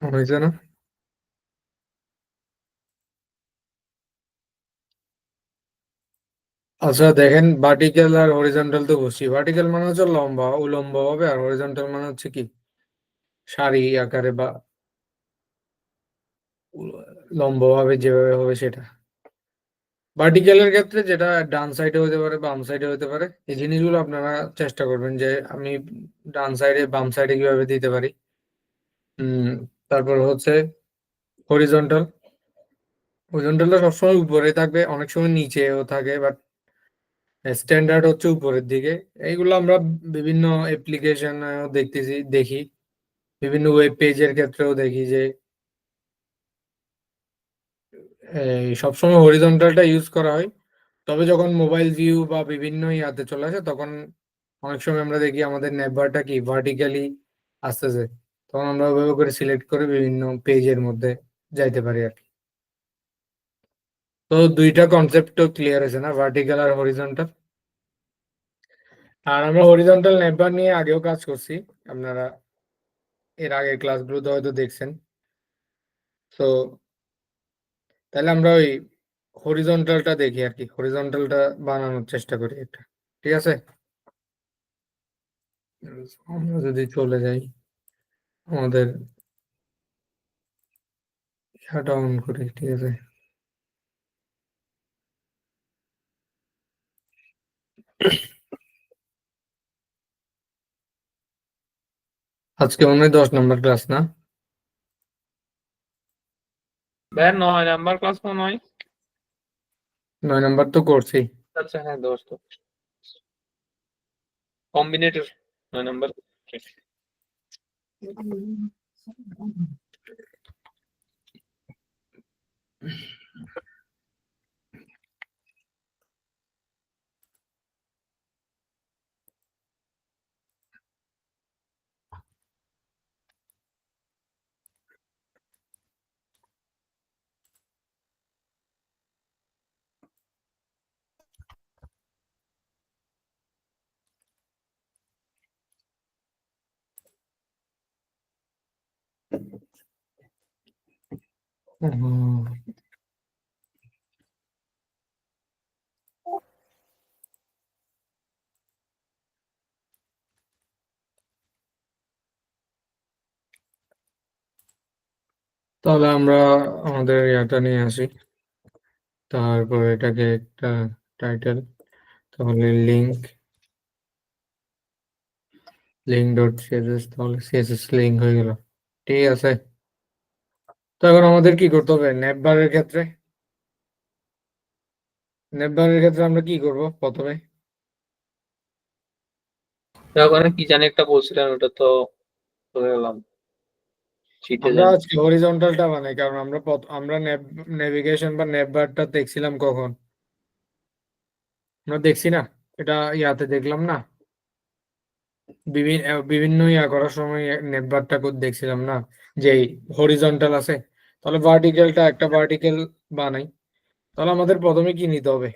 হয়েছে না? আচ্ছা দেখেন, ভার্টিক্যাল আর হরিজন্টাল তো বুঝছি। ভার্টিক্যাল মানে হচ্ছে লম্বা, উলম্ব ভাবে, আর হরিজন্টাল মানে হচ্ছে কি সারি আকারে বা লম্ব ভাবে যেভাবে হবে সেটা। ভার্টিক্যালের ক্ষেত্রে যেটা ডান সাইডে হতে পারে, বাম সাইডে হতে পারে, এই জিনিসগুলো আপনারা চেষ্টা করবেন যে আমি ডান সাইডে বাম সাইডে কিভাবে দিতে পারি। হম তারপর হচ্ছে হরিজন্টাল। হরিজন্টালটা সবসময় উপরে থাকবে, অনেক সময় নিচেও থাকে, বাট স্ট্যান্ডার্ড হচ্ছে উপরের দিকে। এইগুলো আমরা বিভিন্ন অ্যাপ্লিকেশন দেখি, বিভিন্ন ওয়েব পেজের ক্ষেত্রেও দেখি যে এই সবসময় হরিজন্টালটা ইউজ করা হয়। তবে যখন মোবাইল ভিউ বা বিভিন্ন ইয়াতে চলে আসে, তখন অনেক সময় আমরা দেখি আমাদের নেটবারটা কি ভার্টিক্যালি আসতেছে, তখন আমরা ওইভাবে করে সিলেক্ট করে বিভিন্ন পেজের মধ্যে যাইতে পারি আর কি। তো দুইটা কনসেপ্ট তো ক্লিয়ার আছে না, ভার্টিক্যাল আর হরিজন্টাল। আর আমরা হরিজন্টাল নেটবার নিয়ে আগেও কাজ করছি, আপনারা এর আগের ক্লাসগুলোতে হয়তো দেখছেন। তো তাহলে আমরা ওই হরিজন্টালটা দেখি আর কি, হরিজন্টালটা বানানোর চেষ্টা করি একটা। ঠিক আছে, আমরা যদি চলে যাই আমাদের শাট অন করি, ঠিক আছে। আজকে মনে হয় 10 নম্বর ক্লাস না? ভাই 9 নাম্বার ক্লাস মনে হয়। 9 নম্বর তো করছি। আচ্ছা হ্যাঁ দোস্ত, কম্বিনেটর 9 নাম্বার। হুম, তাহলে আমরা আমাদের ইয়াটা নিয়ে আসি, তারপর এটাকে একটা টাইটেল, তাহলে লিঙ্ক লিঙ্ক ডট সিএসএস, তাহলে সিএসএস লিঙ্ক হয়ে গেল। ঠিক আছে, তো এখন আমাদের কি করতে হবে নেটবারের ক্ষেত্রে? নেটবারের ক্ষেত্রে আমরা কি করব প্রথমে? ওখানে কি জানি একটা বলছিলেন, ওটা তো ভুলে গেলাম, শিটে আমরা জানি। আজকে হরিজন্টালটা বানাই, কারণ আমরা নেভিগেশন বা নেটবারটা দেখছিলাম কখন? আমরা দেখছি না, এটা ইয়াতে দেখলাম না, বিভিন্ন ইয়া করার সময় নেটবারটা দেখছিলাম না যে হরিজন্টাল আছে। তাহলে ভার্টিক্যালটা একটা ভার্টিক্যাল বানাই। তাহলে আমাদের প্রথমে কি নিতে হবে?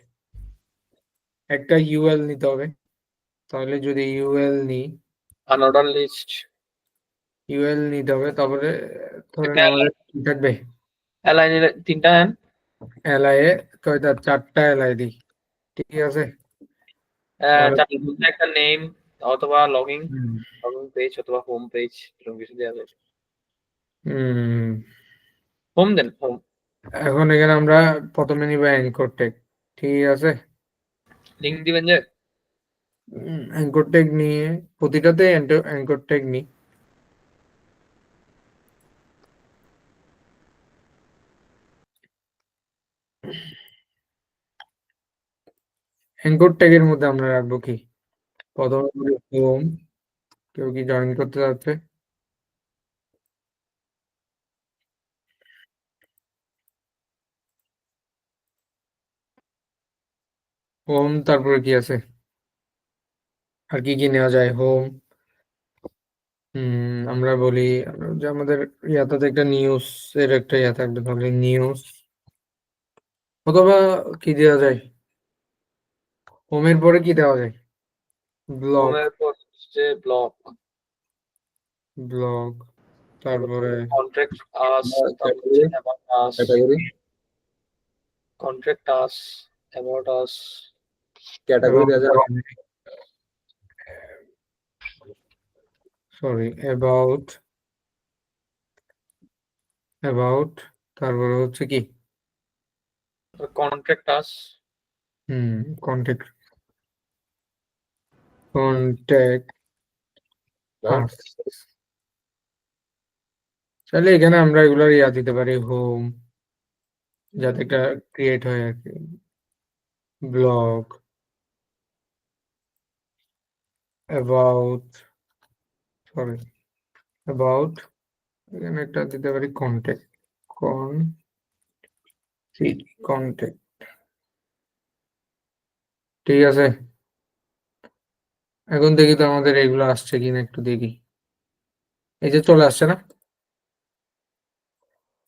একটা ইউএল নিতে হবে। তাহলে যদি ইউএল নিই, আনঅর্ডার লিস্ট। ইউএল নিতে হবে, তারপরে ধরেন একটা আমাদের কি থাকবে? অ্যালাইনের 3টা হ্যাঁ। এলআই এ কয়টা? 4টা এলআই দিই, ঠিক আছে। তাহলে চারটার মধ্যে একটা নেম অথবা লগইন, হুম লগইন পেজ অথবা হোম পেজ, এরকম কিছু দেওয়া যায়। হুম, হোম দেন, হোম। এখন এখানে আমরা প্রথমে নিব অ্যাঙ্কর ট্যাগ, ঠিক আছে। লিঙ্ক দিবেন যে। অ্যাঙ্কর ট্যাগ নিয়ে প্রতিটাতে অ্যাঙ্কর ট্যাগ নিই। অ্যাঙ্কর ট্যাগের মধ্যে আমরা রাখবো কি? প্রথমে হোম। কেউ কি জয়েন করতে যাচ্ছে? হোম, তারপরে কি আছে? আর কি কি নেওয়া যায়? হোম, আমরা বলি যে আমাদের ইয়াটাতে একটা নিউজ এর একটা ইয়া থাকবে, তাহলে নিউজ। অথবা কি দেওয়া যায়? হোমের পরে কি দেওয়া যায়? ব্লগ। হোমের পর হচ্ছে ব্লগ। ব্লগ, তারপরে কন্ট্রাক্ট আস, তারপর category, about us, category, contract us, about us, category দেওয়া যায়। সরি, অ্যাবাউট তারপরে হচ্ছে কি কন্ট্রাক্ট আস, কন্টেক্ট Right? তাহলে এখানে আমরা এগুলার ইয়া দিতে পারি হোম, যাতে একটা ক্রিয়েট হয় আর কি, ব্লগ, অ্যাবাউট এখানে একটা দিতে পারি কন্টেক্ট, ঠিক আছে। এখন দেখি তো আমাদের এগুলো আসছে কিনা, একটু দেখি। এই যে চলে আসছে না?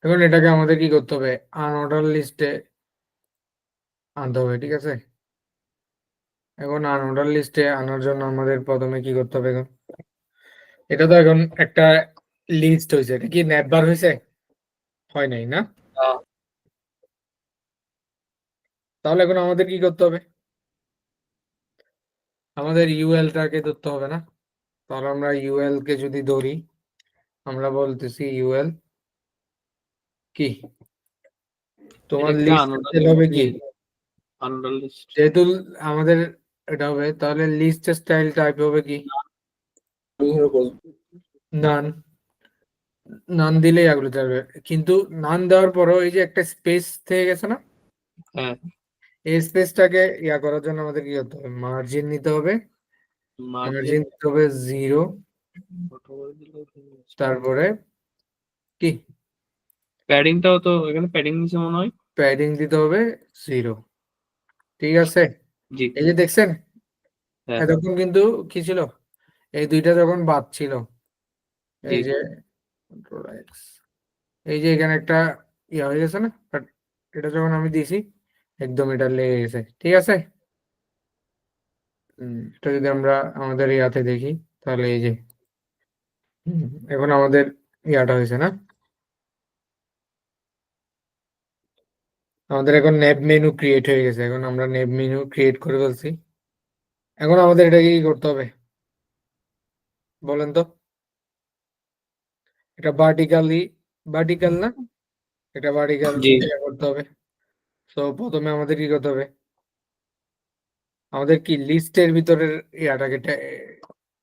এখন এটাকে আমাদের কি করতে হবে, আনঅর্ডার লিস্টে আনতে হবে, ঠিক আছে। এখন আনঅর্ডার লিস্টে আনার জন্য আমাদের প্রথমে কি করতে হবে, এখন এটা তো এখন একটা লিস্ট হয়েছে, এটা কি নেটবার হয়েছে? হয় নাই না? তাহলে এখন আমাদের কি করতে হবে, আমাদের ইউএলটাকে ধরতে হবে না? তাহলে আমরা ইউএল কে যদি ধরি, আমরা বলতেছি ইউএল কি তোমার লিস্ট হবে কি, আনঅর্ডার লিস্ট, যেহেতু আমাদের এটা হবে, তাহলে লিস্ট স্টাইল টাইপ হবে কি নান। নান দিলেই এগুলো যাবে, কিন্তু নান দেওয়ার পরও এই যে একটা স্পেস থেকে গেছে না, হ্যাঁ, এই স্পেসটাকে ইয়া করার জন্য আমাদের কি করতে হবে, মার্জিন নিতে হবে, মার্জিন নিতে হবে 0, তারপরে কি প্যাডিংটাও তো এখানে প্যাডিং নিচে মনে হয়, প্যাডিং দিতে হবে 0, ঠিক আছে। জি, এই যে দেখছেন, হ্যাঁ, এতক্ষণ কিন্তু কি ছিল, এই দুইটা যখন বাদ ছিল, এই জি, যে Ctrl X, এই যে এখানে একটা ইয়া হয়ে গেছে না, বাট এটা যখন আমি দিছি একদম এটা লেগে গেছে, ঠিক আছে। এটা যদি আমরা আমাদের ইয়াতে দেখি, তাহলে এই যে এখন আমাদের ইয়াটা হয়েছে না, আমাদের এখন নেব মেনু ক্রিয়েট হয়ে গেছে, এখন আমরা নেব মেনু ক্রিয়েট করে ফেলছি। এখন আমাদের এটাকে কি করতে হবে বলেন তো, এটা ভার্টিক্যাল না, এটা ভার্টিক্যাল জি, করতে হবে। তো প্রথমে আমাদের কি করতে হবে, আমাদের কি লিস্টের ভিতরের ইয়াটাকে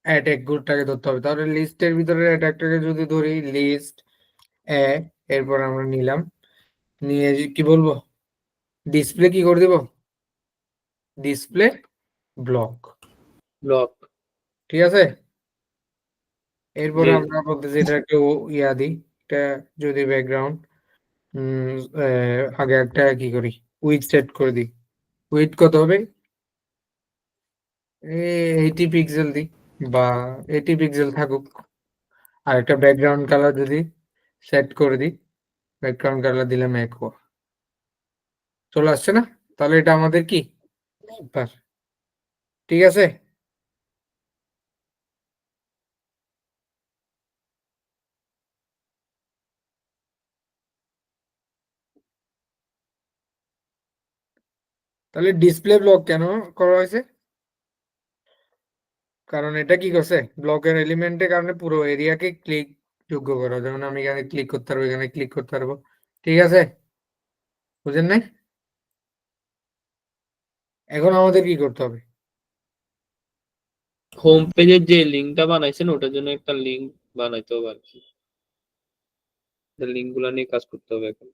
অ্যাটাক গ্রুপটাকে ধরতে হবে। তাহলে লিস্টের ভিতরের অ্যাটাকটাকে যদি ধরি লিস্ট এ, এরপর আমরা নিলাম, নিয়ে কি বলবো, ডিসপ্লে কি করে দেব, ডিসপ্লে ব্লক, ব্লক, ঠিক আছে। এরপরে জি, আমরা বলতেছি এটা একটু ইয়া দিই, এটা যদি ব্যাকগ্রাউন্ড আগে একটা কি করি, উইথ সেট করে দিই, উইথ কত হবে, 80 পিক্সেল দিই, বা 80 পিক্সেল থাকুক। আর একটা ব্যাকগ্রাউন্ড কালার যদি সেট করে দিই, ব্যাকগ্রাউন্ড কালার দিলাম একোয়া, চলে আসছে না? তাহলে এটা আমাদের কি নেটবার, ঠিক আছে। তাহলে ডিসপ্লে ব্লক কেন করা হয়েছে, কারণ এটা কি করছে, ব্লকের এলিমেন্টের কারণে পুরো এরিয়াকে ক্লিক যোগ্য করা, যেমন আমি এখানে ক্লিক করতে পারবো, এখানে ক্লিক করতে পারবো, ঠিক আছে, বুঝেন নাই? এখন আমাদের কি করতে হবে, হোম পেজের যে লিঙ্কটা বানাইছেন ওটার জন্য একটা লিঙ্ক বানাইতে হবে আর কি, লিঙ্ক গুলা নিয়ে কাজ করতে হবে এখন।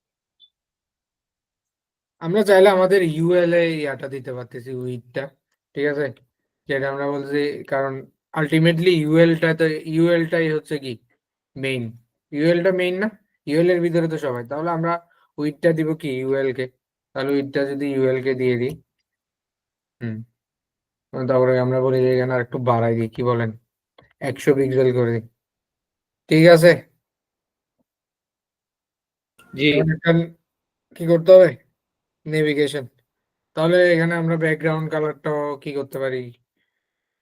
আমরা চাইলে আমাদের ইউএল এ ইয়াটা দিতে পারতেছি, উইথটা, ঠিক আছে, যেটা আমরা বলছি, কারণ আলটিমেটলি ইউএলটাই হচ্ছে কি মেইন, ইউএলটা মেইন না, ইউএল এর ভিতরে তো সবাই, তাহলে আমরা উইথটা দিব কি ইউএল কে, তাহলে উইথটা যদি ইউএল কে দিয়ে দিই, তারপরে আমরা বলি যে এখানে আর একটু বাড়াই দিই, কি বলেন, 100 পিক্সেল করে দিই, ঠিক আছে। জি, এখন একটা কি করতে হবে, নেভিগেশন, তাহলে এখানে আমরা ব্যাকগ্রাউন্ড কালারটাও কি করতে পারি,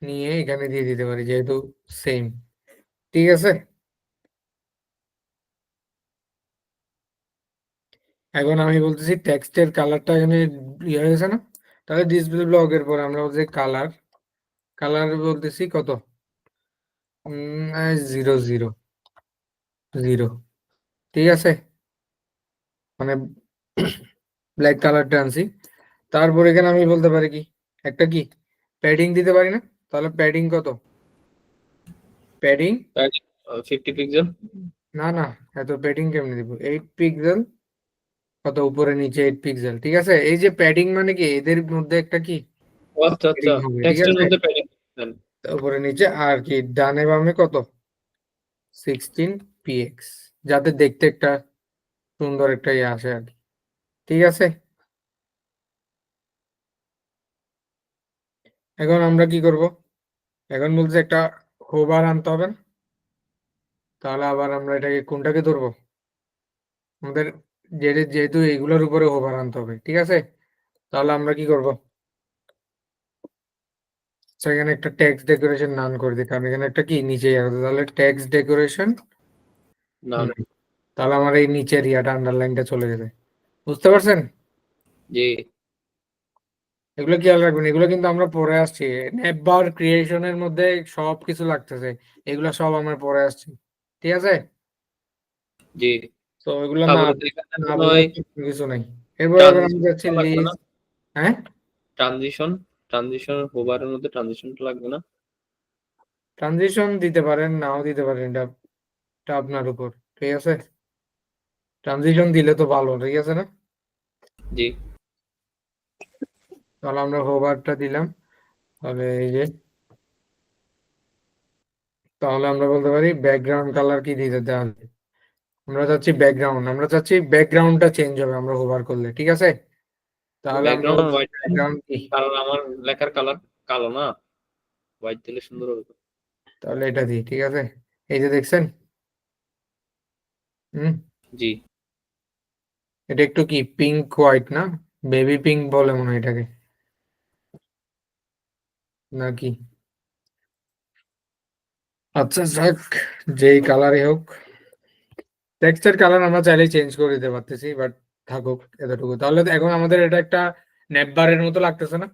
নিয়ে এখানে দিয়ে দিতে পারি, যেহেতু সেম, ঠিক আছে। এখন আমি বলতেছি টেক্সটের কালারটা এখানে ইয়ে হয়েছে না, তাহলে ডিসপ্লে ব্লকের পর আমরা বলছি কালার, কালার বলতেছি কত 0 0 0, ঠিক আছে, মানে ব্ল্যাক কালারটা আনছি। তারপর এখানে আমি বলতে পারি কি একটা কি প্যাডিং দিতে পারি না, তাহলে প্যাডিং কত, প্যাডিং 50 পিক্সেল। না না, এত প্যাডিং কেমনে দিব, 8 পিক্সেল, কত উপরে নিচে 8 পিক্সেল, ঠিক আছে। এই যে প্যাডিং মানে কি এদের মধ্যে একটা কি ও আচ্ছা আচ্ছা, প্যাডিং হবে, ঠিক টেক্সটের আছে, মধ্যে প্যাডিং। উপরে নিচে আর কি ডানে বামে কত 16 px, যাতে দেখতে একটা সুন্দর একটা ইয়ে আসে আর কি, ঠিক আছে। এখন আমরা কি করব, এখন বলছে একটা হোভার আনতে হবে না? তাহলে আবার আমরা এটাকে কোনটাকে ধরবো, আমাদের যেহেতু এইগুলোর উপরে হোভার আনতে হবে, ঠিক আছে, তাহলে আমরা কি করব, সেখানে একটা টেক্সট ডেকোরেশন নান করে দিই, কারণ এখানে একটা কি নিচে আছে, তাহলে টেক্সট ডেকোরেশন, না তাহলে আমার এই নিচের ইয়াটা আন্ডারলাইনটা চলে গেছে, বুঝতে পারছেন। জি এগুলো খেয়াল রাখবেন, এগুলো কিন্তু আমরা পরে আসছি, নেটবার ক্রিয়েশনের মধ্যে সব কিছু লাগতেছে, এগুলো সব আমরা পরে আসছি, ঠিক আছে। জি। তো এগুলো না তারপরে তো এখানে না মনে বুঝলে হয় কিছু নাই। এরপর আবার আমি যাচ্ছি ট্রানজিশন লাগবে না? লিস্ট, হ্যাঁ ট্রানজিশন হোভারের মধ্যে ট্রানজিশনটা লাগবে না? ট্রানজিশন দিতে পারেন নাও দিতে পারেন, এটা আপনার উপর, ঠিক আছে। ট্রানজিশন দিলে তো ভালো, ঠিক আছে না। জি তাহলে আমরা হোভারটা দিলাম, তাহলে এই যে, তাহলে আমরা বলতে পারি ব্যাকগ্রাউন্ড কালার কি দিতে দেওয়া হবে, আমরা চাচ্ছি ব্যাকগ্রাউন্ডটা চেঞ্জ হবে আমরা হোভার করলে, ঠিক আছে। তাহলে আমরা ব্যাকগ্রাউন্ড বলছি হোয়াইট, ব্যাকগ্রাউন্ড কি, কারণ আমার লেখার কালার কালো না, হোয়াইট দিলে সুন্দর হবে তো। তাহলে এটা দিই, ঠিক আছে। এই যে দেখছেন, হুম, জি এটা একটু কি পিঙ্ক হোয়াইট না, বেবি পিঙ্ক বলে মনে হয় এটাকে, নাকি, আচ্ছা যাক, যেই কালারই হোক, টেক্সটের কালার আমরা চাইলেই চেঞ্জ করে দিতে পারতেছি, বাট থাকুক এতটুকু। তাহলে তো এখন আমাদের এটা একটা নেটবারের মতো লাগতেছে না,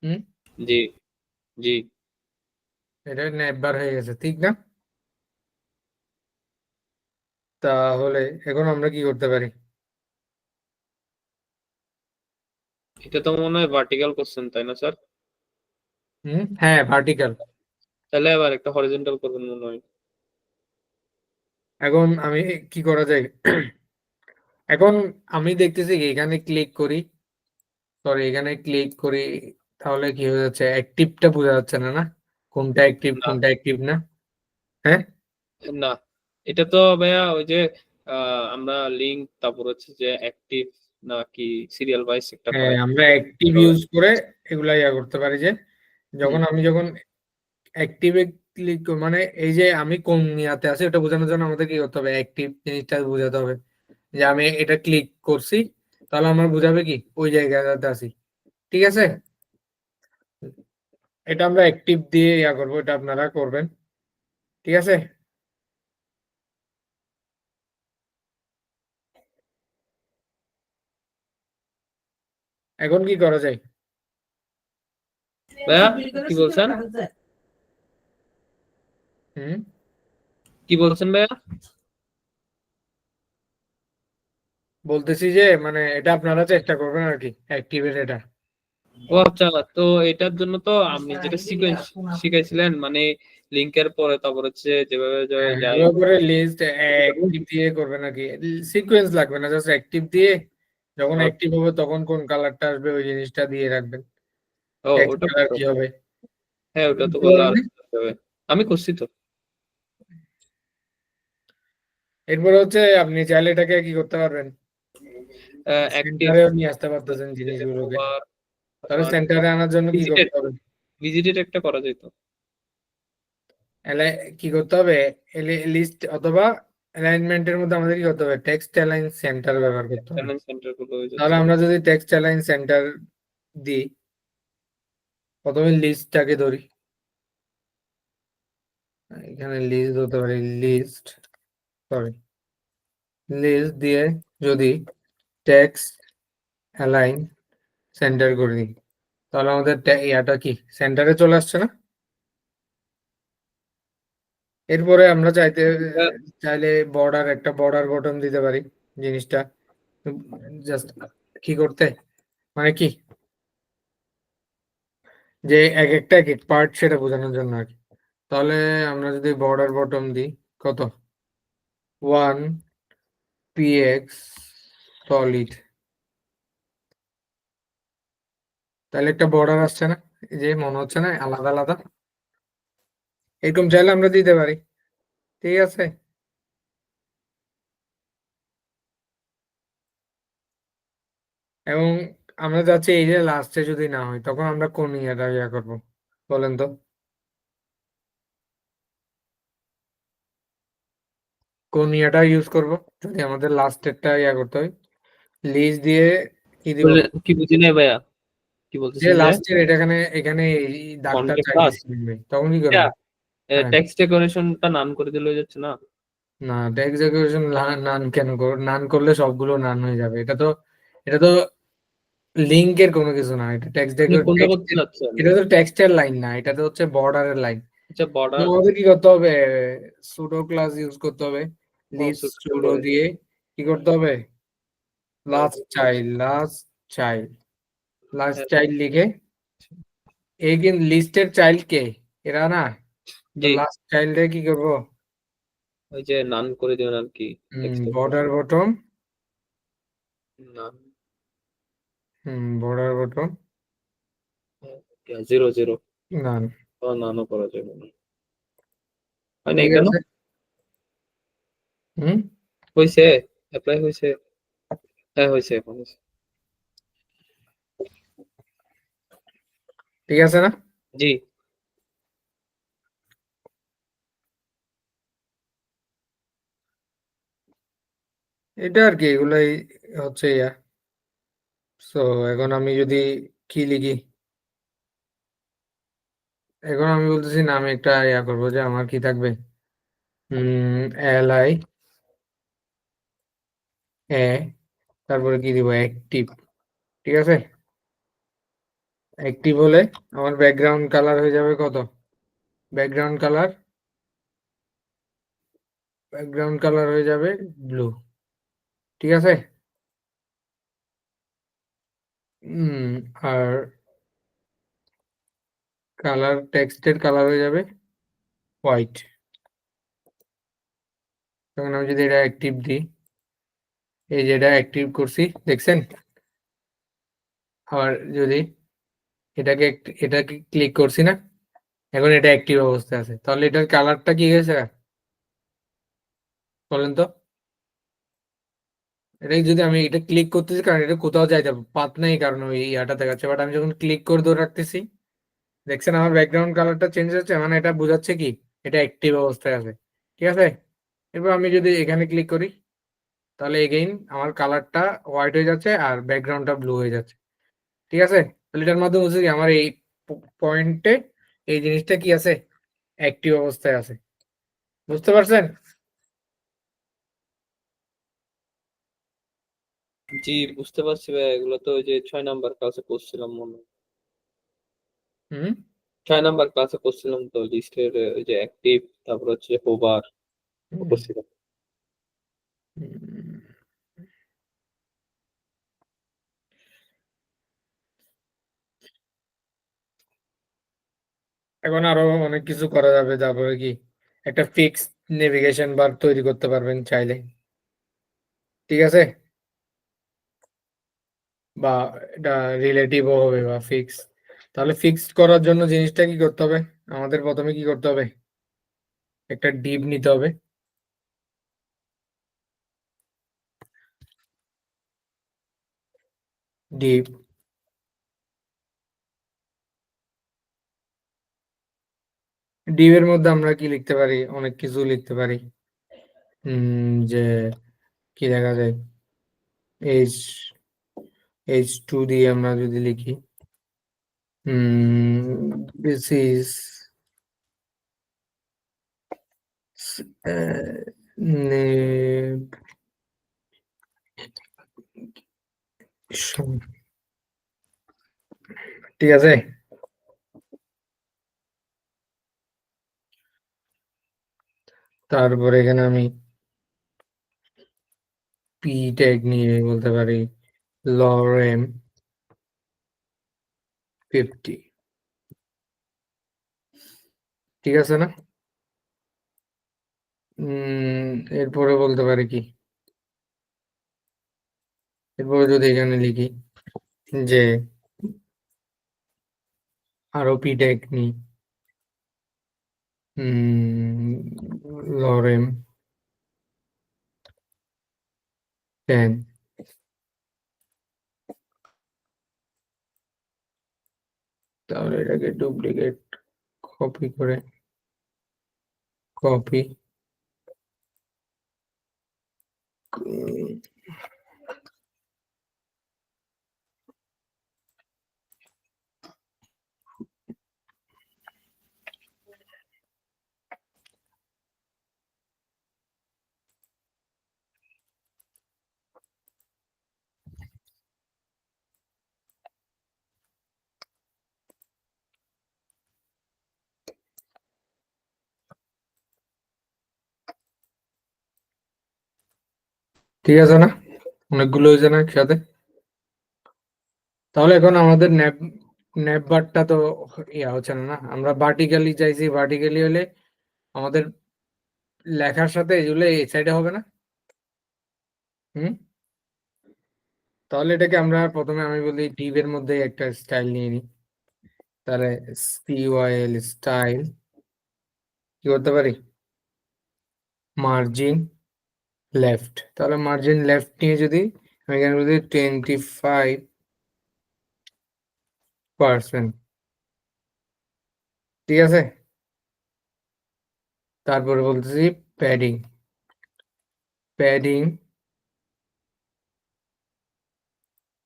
হুম, জি জি। এটা নেটবার হয়ে গেছে, ঠিক না। তাহলে এখন আমরা কি করতে পারি, এটা তো মনে হয় ভার্টিক্যাল কোশ্চেন, তাই না স্যার? হ্যাঁ ভার্টিক্যাল। তাহলে আবার একটা হরিজন্টাল করবেন মনে হয়। এখন আমি কি করা যায়, এখন আমি দেখতেছি কি এখানে ক্লিক করি, সরি এখানে ক্লিক করি, তাহলে কি হয়ে যাচ্ছে অ্যাক্টিভটা বোঝা যাচ্ছে না, না কোনটা অ্যাক্টিভ না কোনটা অ্যাক্টিভ না, হ্যাঁ। না, এটা তো ভাইয়া ওই যে আমরা লিঙ্ক, তারপর হচ্ছে যে অ্যাক্টিভ নাকি সিরিয়াল ওয়াইজ একটা হ্যাঁ করে। আমরা অ্যাক্টিভ ইউজ করে এগুলা ইয়া করতে পারি যে, যখন অ্যাক্টিভে ক্লিক মানে এই যে আমি কোন ইয়াতে আছি ওটা বোঝানোর জন্য আমাদের কি করতে হবে, অ্যাক্টিভ জিনিসটা বোঝাতে হবে, যে আমি এটা ক্লিক করছি, তাহলে আমার বোঝাবে কি ওই জায়গাটাতে আছি, ঠিক আছে। এটা আমরা অ্যাক্টিভ দিয়ে ইয়া করবো, এটা আপনারা করবেন, ঠিক আছে। এখন কি করা যায়, ভাইয়া কি বলছেন? হুম, কি বলছেন ভাইয়া? বলতেছি যে মানে এটা আপনারা চেষ্টা করবেন আর কি অ্যাক্টিভের এটা, ও আচ্ছা, তো এটার জন্য তো আপনি যেটা সিকোয়েন্স শিখাইছিলেন, মানে লিংকের পরে তারপর হচ্ছে যেভাবে হ্যাঁ যায়। এভাবে করে লিস্ট অ্যাক্টিভ দিয়ে করবেন আর কি, সিকোয়েন্স লাগবে না, জাস্ট অ্যাক্টিভ দিয়ে যখন অ্যাক্টিভ হবে তখন কোন কালারটা আসবে ওই জিনিসটা দিয়ে রাখবেন, ও টেক্সট ওটা কালার কি হবে, হ্যাঁ, ওটা তো বুঝতে বললে পারলেন আর না? কি হবে। আমি করছি তো। এরপরে হচ্ছে আপনি চাইলে এটাকে কি করতে পারবেন, অ্যাক্টিভ সেন্টারেও নিয়ে আসতে পারতেছেন জিনিসগুলোকে, ওভার তাহলে অথবা সেন্টারে আনার জন্য কি ভিজিটেড করতে হবে, ভিজিটেড একটা করা যেত। এলে কি করতে হবে, লিস্ট অথবা অ্যালাইনমেন্টের মধ্যে আমাদের কি করতে হবে, টেক্সট অ্যালাইন সেন্টার ব্যবহার করতে হবে। চ্যালেঞ্জ সেন্টার গুলো হয়ে তাহলে যাচ্ছে। আমরা যদি টেক্সট অ্যালাইন সেন্টার দিই, প্রথমে লিস্টটাকে ধরি, এখানে লিস্ট হতে পারে, লিস্ট, সরি লিস্ট দিয়ে যদি টেক্সট অ্যালাইন সেন্টার করে দিই, তাহলে আমাদের ইয়াটা কি সেন্টারে চলে আসছে না? এরপরে আমরা চাইলে একটা বর্ডার বটন দিতে পারি জিনিসটা জাস্ট কি করতে, মানে কি যে এক একটা এক এক পার্ট সেটা বোঝানোর জন্য আর কি। তাহলে আমরা যদি বর্ডার বটম দিই কত 1 px সলিড, তাহলে একটা বর্ডার আসছে না? এই যে মনে হচ্ছে না আলাদা আলাদা, এরকম চাইলে আমরা দিতে পারি, ঠিক আছে। এবং আমরা যাচ্ছি এই যে লাস্টে যদি না হয় তখন আমরা কোন ইয়া করবো বলেন তো, কোন ইয়াটা ইউজ করব যদি আমাদের লাস্টেরটা ইয়া করতে হয়? লিস্ট দিয়ে কি দিব, কি বুঝি নাই ভাইয়া, কি যে বলতেছেন যে লাস্টের এখানে এই দাগটা ফন্টে প্লাস চাইতেছি আমি, তখন কি করবো? হ্যাঁ, টেক্সট ডেকোরেশনটা নান করে দিলে হয়ে যাচ্ছে না? না টেক্সট ডেকোরেশন নান কেন নান করলে সবগুলো নান হয়ে যাবে, এটা তো লিংকের কোনো কিছু না, এটা আপনি কোনটা করতে চাচ্ছেন? এটা তো টেক্সটের লাইন না, এটা তো হচ্ছে বর্ডারের লাইন। আচ্ছা, বর্ডার। আমাদের কি করতে হবে, সুডো ক্লাস ইউজ করতে হবে, লিস্ট সুডো করে দিয়ে কি করতে হবে, লাস্ট চাইল্ড লিখে, এই কিন্তু লিস্টের চাইল্ড কে এরা না, তো জি, লাস্ট চাইল্ডে কি করব, ওই যে নান করে দিবেন আর কি, টেক্সট বর্ডার বটম, নান বর্ডার বটম 0 0 নান, নানও করা যাবে না, হয় নাই ঠিক কেন? আছে। হুম, হয়েছে, অ্যাপ্লাই হয়েছে, হ্যাঁ হয়েছে, এখন হয়েছে। ঠিক আছে না? জি, এটা আর কি, এগুলাই হচ্ছে ইয়া। সো এখন আমি যদি কি লিখি, এখন আমি বলতেছি না, আমি একটা ইয়া করবো যে আমার কি থাকবে, li এ, তারপরে কি দিব অ্যাক্টিভ, ঠিক আছে। অ্যাক্টিভ হলে আমার ব্যাকগ্রাউন্ড কালার হয়ে যাবে কত, ব্যাকগ্রাউন্ড কালার হয়ে যাবে ব্লু, ঠিক আছে। আর টেক্সটের কালার হয়ে যাবে হোয়াইট। তখন আমি যদি এটা অ্যাক্টিভ দিই, এই যে এটা অ্যাক্টিভ করছি দেখছেন, আবার যদি এটাকে ক্লিক করছি না, এখন এটা অ্যাক্টিভ অবস্থায় আছে, তাহলে এটার কালারটা কি হয়েছে বলেন তো। এটাই যদি আমি এটা ক্লিক করতেছি, কারণ এটা কোথাও যাইতে পাত নাই, কারণ ওই ইয়াটা দেখাচ্ছে, বাট আমি যখন ক্লিক করে ধরে রাখতেছি দেখছেন আমার ব্যাকগ্রাউন্ড কালারটা চেঞ্জ হচ্ছে, মানে এটা বোঝাচ্ছে কি এটা অ্যাক্টিভ অবস্থায় আছে, ঠিক আছে। এরপর আমি যদি এখানে ক্লিক করি তাহলে এগেইন আমার কালারটা হোয়াইট হয়ে যাচ্ছে আর ব্যাকগ্রাউন্ডটা ব্লু হয়ে যাচ্ছে, ঠিক আছে। তাহলে এটার মাধ্যমে হচ্ছে কি আমার এই পয়েন্টে এই জিনিসটা কি আছে, অ্যাক্টিভ অবস্থায় আছে, বুঝতে পারছেন? জি বুঝতে পারছি ভাই, এগুলো তো ওই যে 6 নাম্বার ক্লাসে করছিলাম মনে হয়। হুম 6 নাম্বার ক্লাসে করছিলাম তো, লিস্টের ওই যে অ্যাক্টিভ, তারপর হচ্ছে হোভার হুম, করছিলাম। হুম। এখন আরো অনেক কিছু করা যাবে, তারপরে কি একটা ফিক্সড নেভিগেশন বার তৈরি করতে পারবেন চাইলে, ঠিক আছে। বা এটা রিলেটিভও হবে বা ফিক্স, তাহলে ফিক্সড করার জন্য জিনিসটা কি করতে হবে, আমাদের প্রথমে কি করতে হবে, একটা ডিভ নিতে হবে, ডিভ, ডিভের মধ্যে আমরা কি লিখতে পারি, অনেক কিছু লিখতে পারি, যে কি দেখা যায়, এইচ টু দিয়ে আমরা যদি লিখি, দিস ইজ ঠিক আছে, তারপরে এখানে আমি পি ট্যাগ নিয়ে বলতে পারি লরেম 50, ঠিক আছে না? এরপরে বলতে পারি কি, এরপরে যদি এখানে লিখি যে আরো পি ট্যাগ নিই, লরেম 10, তাহলে এটাকে ডুপ্লিকেট কপি করে কপি ঠিক আছে না? অনেকগুলো হয়েছে না একসাথে? তাহলে এখন আমাদের ন্যাপ বারটা তো ইয়া হচ্ছে না, না আমরা ভার্টিক্যালি চাইছি, ভার্টিক্যালি হলে আমাদের লেখার সাথে এগুলো এই সাইডে হবে না? হুম, তাহলে এটাকে আমরা প্রথমে আমি বলি ডিভ এর মধ্যে একটা স্টাইল নিয়ে নিই, তাহলে সিওয়াইএল স্টাইল কি করতে পারি, মার্জিন লেফট, তাহলে মার্জিন লেফট নিয়ে যদি আমি এখানে বলি 25%, ঠিক আছে? তারপরে বলতেছি প্যাডিং, প্যাডিং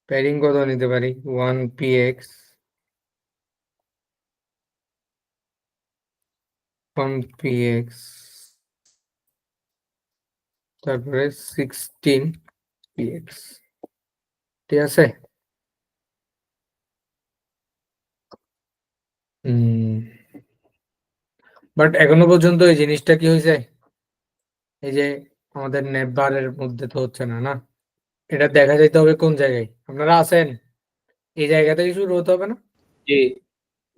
প্যাডিং কত নিতে পারি, 1px, 1px, তারপরে 16px, ঠিক আছে? বাট এখনো পর্যন্ত এই জিনিসটা কি হয়েছে, এই যে আমাদের নেপ বারের মধ্যে তো হচ্ছে না, না এটা দেখা যাইতে হবে কোন জায়গায়, আপনারা আছেন এই জায়গা থেকে শুরু হতে হবে না, জি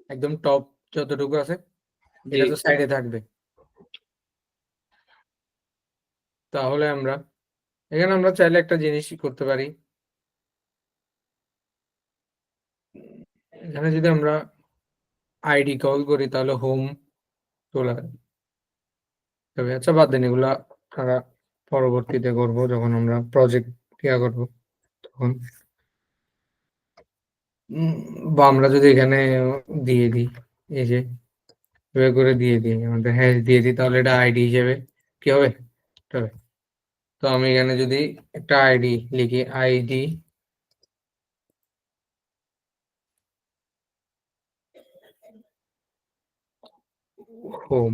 একদম টপ যতটুকু আছে জি এটা তো সাইডে থাকবে, তাহলে আমরা এখানে আমরা চাইলে একটা জিনিস করতে পারি, এখানে যদি আমরা আইডি কল করি তাহলে হোম চলে যাবে। আচ্ছা বাদ দেন এগুলা, আমরা পরবর্তীতে করব যখন আমরা প্রজেক্ট ইয়া করব তখন। বা আমরা যদি এখানে দিয়ে দিই, এই যে এভাবে করে দিয়ে দিই, আমাদের হ্যাশ দিয়ে দিই, তাহলে এটা আইডি হিসেবে কি হবে, তবে তো আমি এখানে যদি একটা আইডি লিখি, আইডি হোম,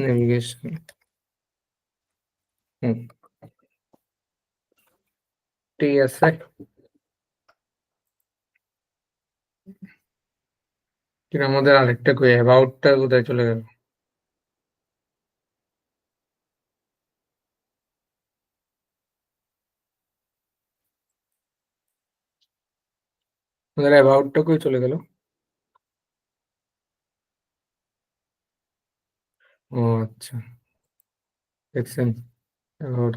নেভিগেশন, ঠিক আছে। কিন্তু আমাদের আরেকটা কই, অ্যাবাউটটা কোথায় চলে গেল? আমাদের অ্যাবাউটটা কই চলে গেল? ও আচ্ছা, দেখছেন অ্যাবাউট,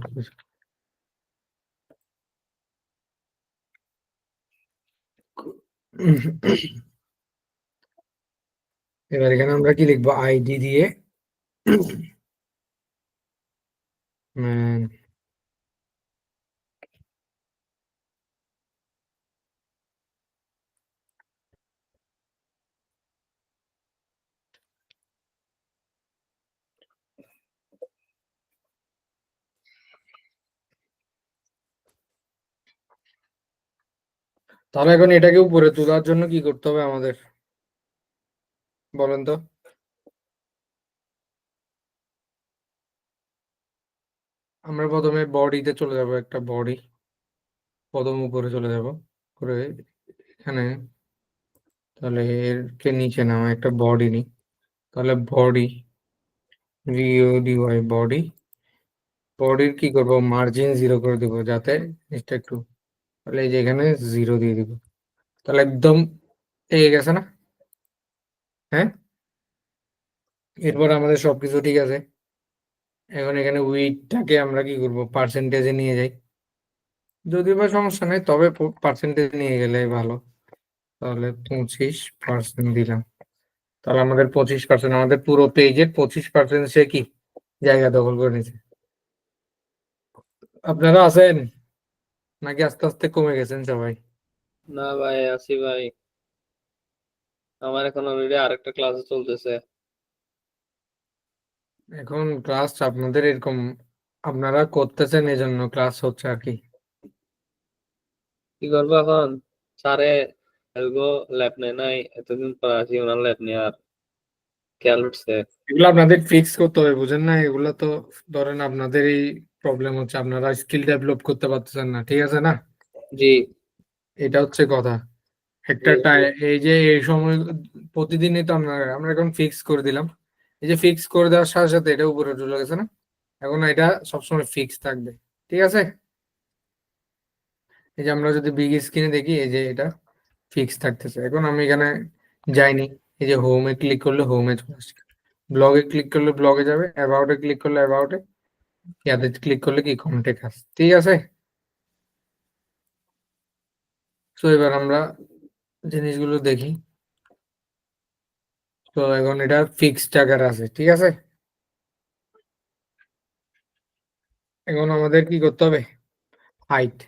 এবার এখানে আমরা কি লিখবো, আইডি দিয়ে ম্যান, তাহলে এখন এটাকে উপরে তোলার জন্য কি করতে হবে আমাদের, বলেন তো? আমরা প্রথমে বডিতে চলে যাব, একটা বডি প্রথম উপরে চলে যাব করে এখানে, তাহলে এরকে নিচে নামা একটা বডি নি, তাহলে বডি ডিওয়াই বডি, বডির কি করব মার্জিন 0 করে দেবো যাতে জিনিসটা একটু, তাহলে এই যে এখানে 0 দিয়ে দিব, তাহলে একদম ঠিক গেছে না? হ্যাঁ, এরপর আমাদের সবকিছু ঠিক আছে। এখন এখানে উইডটাকে আমরা কি করব পার্সেন্টেজে নিয়ে যাই, যদিও বা সমস্যা নেই, তবে পার্সেন্টেজ নিয়ে গেলে ভালো। তাহলে 25% দিলাম, তাহলে আমাদের 25%, আমাদের পুরো পেজের 25% সে কি জায়গা দখল করে নিছে। আপনারা আছেন নাকি আস্তে আস্তে কমে গেছেন সবাই? না ভাই, আছি ভাই। আমার এখন অলরেডি আরেকটা ক্লাস চলতেছে। এখন ক্লাস আপনাদের এরকম আপনারা করতেছেন, এই জন্য ক্লাস হচ্ছে আর কি। কি করবো এখন? স্যারে এলগো ল্যাব নেয় নাই, এতদিন পর আসি ওনার ল্যাব নিয়ে আর খেয়াল উঠছে। এগুলো আপনাদের ফিক্স করতে হবে, বুঝেন না? এগুলো তো ধরেন আপনাদেরই প্রবলেম হচ্ছে, আপনারা স্কিল ডেভেলপ করতে পারতেছেন না, ঠিক আছে না? জি এটা হচ্ছে কথা। একটা এই যে এই সময় প্রতিদিনই তো আমরা এখন ফিক্স করে দিলাম, এই যে ফিক্স করে দেওয়ার সাথে সাথে এটা উপরে চলে গেছে না, এখন এটা সবসময় ফিক্স থাকবে, ঠিক আছে? এই যে আমরা যদি বিগ স্ক্রিনে দেখি, এই যে এটা ফিক্স থাকতেছে। এখন আমি এখানে যাইনি, এই যে হোমে ক্লিক করলে হোমে চলে আসছে, ব্লগে ক্লিক করলে ব্লগে যাবে, অ্যাবাউটে ক্লিক করলে অ্যাবাউটে, ইয়াতে ক্লিক করলে কি কন্টেক্ট আছে, ঠিক আছে? তো এবার আমরা জিনিসগুলো দেখি। তো এখন এটা ফিক্সড টাকার আছে, ঠিক আছে? এখন আমাদের কি করতে হবে, হাইট।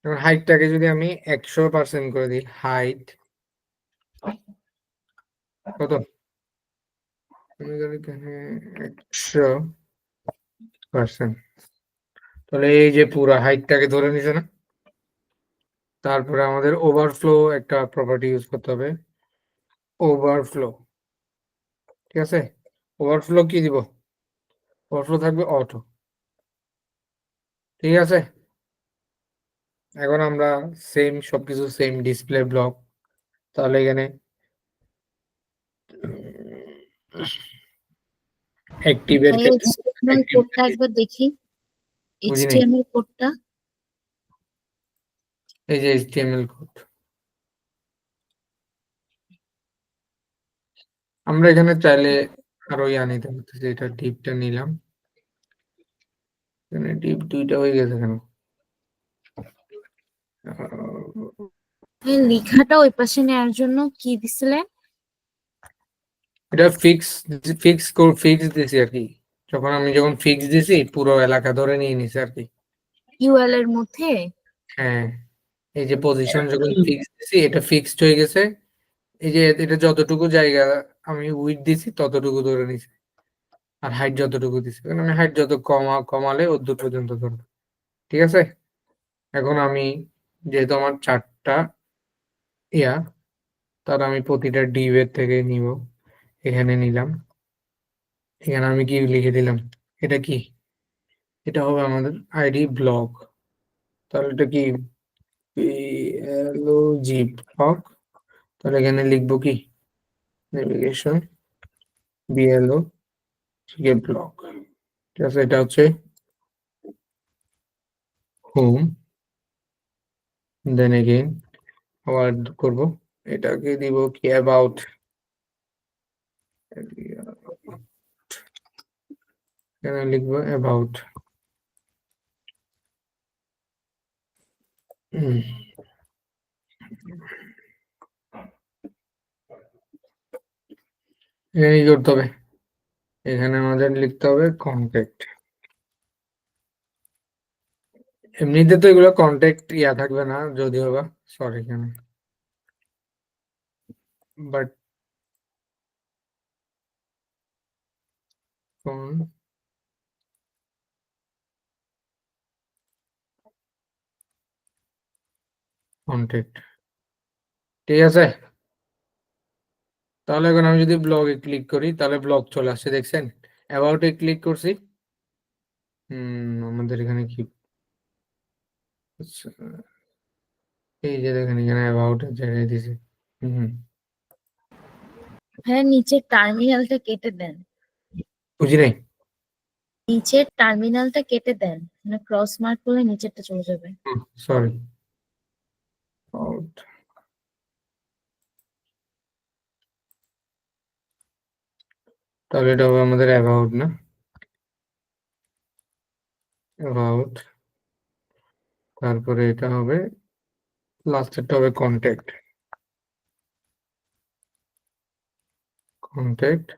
এখন হাইটটাকে যদি আমি 100% করে দিই, হাইট কত, আমি যদি এখানে 100%, তাহলে এই যে পুরো হাইটটাকে ধরে নিছে না? তারপরে আমাদের ওভারফ্লো একটা প্রপার্টি ইউজ করতে হবে, ওভারফ্লো, ঠিক আছে? ওভারফ্লো কি দিব, ওভারফ্লো থাকবে অটো, ঠিক আছে? এখন আমরা সেম সবকিছু সেম ডিসপ্লে ব্লক, তাহলে এখানে অ্যাক্টিভের ভাইয়া ক্ষেত্রে HTML active কোডটা একবার দেখি। বুঝিনি, HTML কোডটা এই যে HTML কোড আমরা এখানে চাইলে আরো নিতে পারতেছি, এটা ডিপটা নিলাম, এখানে ডিপ 2টা হয়ে গেছে কেন? লেখাটা ওই পাশে নেওয়ার জন্য কি দিছিলেন? এটা ফিক্স দিছি আর কি, যখন ফিক্স দিছি পুরো এলাকা ধরে নিয়ে নিছে আর কি। ইউএল এর মধ্যে হ্যাঁ, এই যে পজিশন যখন ফিক্স দিছি এটা ফিক্সড হয়ে গেছে, এই যে এটা যতটুকু জায়গা আমি উইডথ দিছি ততটুকু ধরে নিছে, আর হাইট যতটুকু দিছি, কারণ আমি হাইট যত কমালে ও দূর পর্যন্ত ধরবো, ঠিক আছে? এখন আমি যেহেতু আমার 4টা ইয়া, তার আমি প্রতিটা ডিভ এর থেকে নিব, এখানে নিলাম, এখানে আমি কি লিখে দিলাম, এটা কি, এটা হবে আমাদের আইডি ব্লগ, তাহলে এটা কি PLOG ব্লগ, তাহলে এখানে লিখবো কি নেভিগেশন BLO ব্লগ, ঠিক আছে? এটা হচ্ছে হোম, দেন এগেইন আবার করব, এটাকে দিব কি অ্যাবাউট, এখানে লিখবো অ্যাবাউট, এখানে কি করতে হবে, এখানে আমাদের লিখতে হবে কন্ট্যাক্ট, এমনিতে তো এগুলো কন্ট্যাক্ট থাকবে না যদিও বা, সরি এখানে, বাট কন্ট্যাক্ট, ঠিক আছে? তাহলে এখন আমি যদি ব্লগে ক্লিক করি তাহলে ব্লগ চলে আসছে, দেখছেন? অ্যাবাউটে ক্লিক করছি, আমাদের এখানে কি আচ্ছা, এই যে দেখেন এখানে অ্যাবাউট এর জায়গায় দিছে হুম ভাইয়া নিচের টার্মিনালটা কেটে দেন। বুঝি নাই নিচের টার্মিনালটা কেটে দেন, মানে ক্রস মার্ক করলে নিচেরটা চলে যাবে। সরি আউট তাহলে এটা হবে আমাদের অ্যাবাউট না অ্যাবাউট তারপরে এটা হবে লাস্টেরটা হবে কন্ট্যাক্ট কন্ট্যাক্ট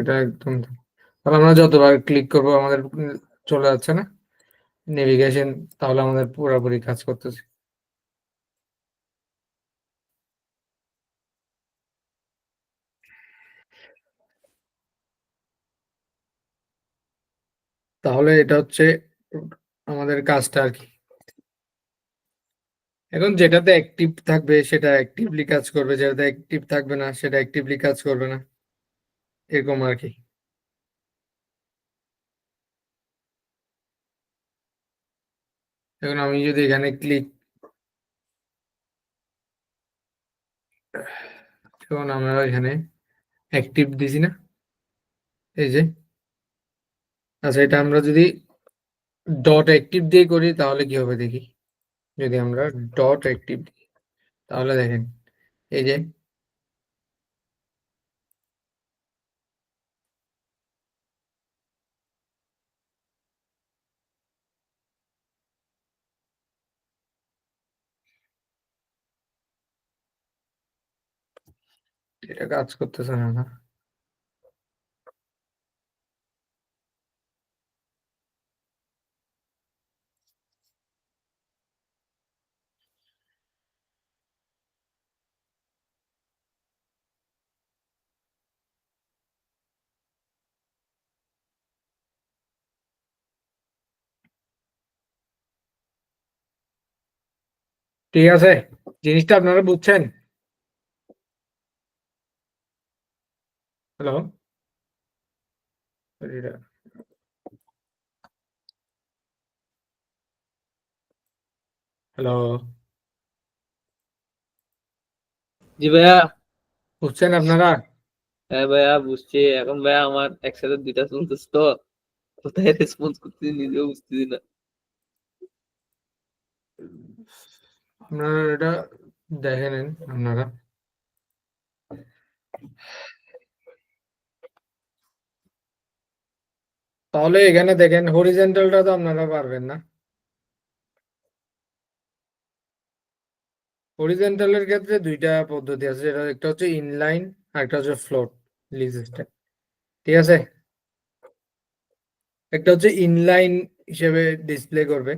এটা একদম তাহলে আমরা যতবার ক্লিক করবো আমাদের চলে যাচ্ছে না নেভিগেশন তাহলে আমাদের পুরোপুরি কাজ করতেছে তাহলে এটা হচ্ছে আমাদের কাজটা আর কি এখন যেটাতে অ্যাক্টিভ থাকবে সেটা অ্যাক্টিভলি কাজ করবে যেটাতে অ্যাক্টিভ থাকবে না সেটা অ্যাক্টিভলি কাজ করবে না এরকম আর কি এখন আমি যদি এখানে ক্লিক এখন আমরা এখানে অ্যাক্টিভ দিছি না এই যে আচ্ছা এটা আমরা যদি ডট অ্যাক্টিভ দিয়ে করি তাহলে কি হবে দেখি যদি আমরা ডট অ্যাক্টিভ দিই তাহলে দেখেন এই যে এটা কাজ করতেছে না না ঠিক আছে জিনিসটা আপনারা বুঝছেন হ্যালো হ্যালো জি ভাইয়া। বুঝছেন আপনারা হ্যাঁ ভাইয়া বুঝছি। এখন ভাইয়া আমার একসাথে দুইটা চলতেছে তো, কোথায় রেসপন্স করতেছি নিজেও বুঝতেছি না। আপনারা এটা দেখে নেন আপনারা তাহলে এখানে দেখেন হরিজেন্টালটা তো আপনারা পারবেন না হরিজেন্টালের ক্ষেত্রে দুইটা পদ্ধতি আছে যেটা একটা হচ্ছে ইনলাইন আর একটা হচ্ছে ফ্লোট লিজ স্ট্যাক ঠিক আছে একটা হচ্ছে ইনলাইন হিসেবে ডিসপ্লে করবে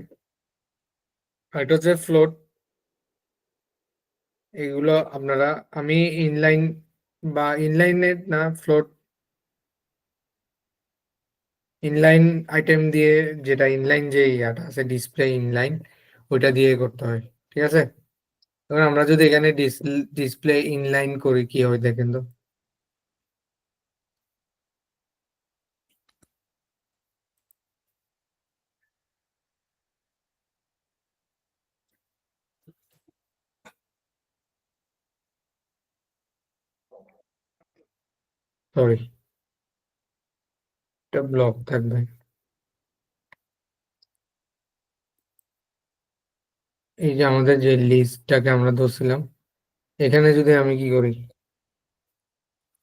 আর একটা হচ্ছে ফ্লোট এগুলো আপনারা আমি ইনলাইন বা ইনলাইনের না ফ্লোট ইনলাইন আইটেম দিয়ে যেটা ইনলাইন যে ইয়াটা আছে ডিসপ্লে ইনলাইন ওইটা দিয়ে করতে হয় ঠিক আছে এখন আমরা যদি এখানে ডিসপ্লে ইনলাইন করি কি হয় দেখেন তো সরি এটা ব্লক থাকবে এই যে আমাদের যে লিস্টটাকে আমরা ধরছিলাম এখানে যদি আমি কি করি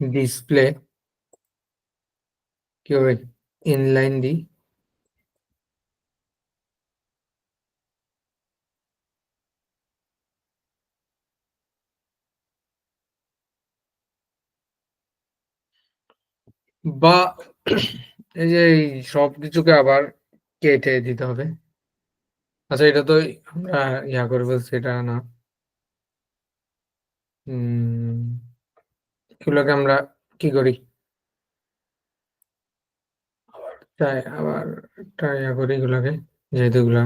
ডিসপ্লে কি হবে ইনলাইন দিই বা এই যে এই সবকিছুকে আবার কেটে দিতে হবে আচ্ছা এটা তো আমরা ইয়া করে বলছি এটা না এগুলোকে আমরা কি করি তাই আবার একটা ইয়া করি এগুলাকে যেহেতু এগুলা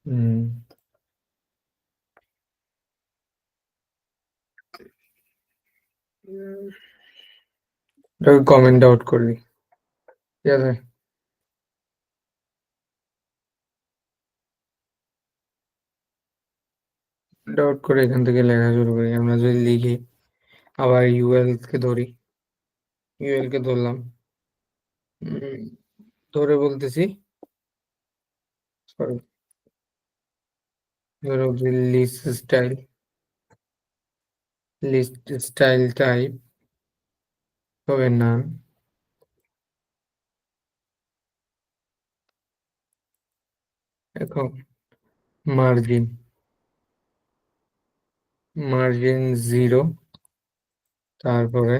হম কমেন্ট আউট করলি, ঠিক আছে? আউট করে এখান থেকে লেখা শুরু করি। আমরা যদি লিখি, আবার ইউএল কে ধরি, ইউএল কে ধরলাম, ধরে বলতেছি, সরি, ধরে বলছি লিস্ট স্টাইল টাইপ হবে না, এখন মার্জিন 0, তারপরে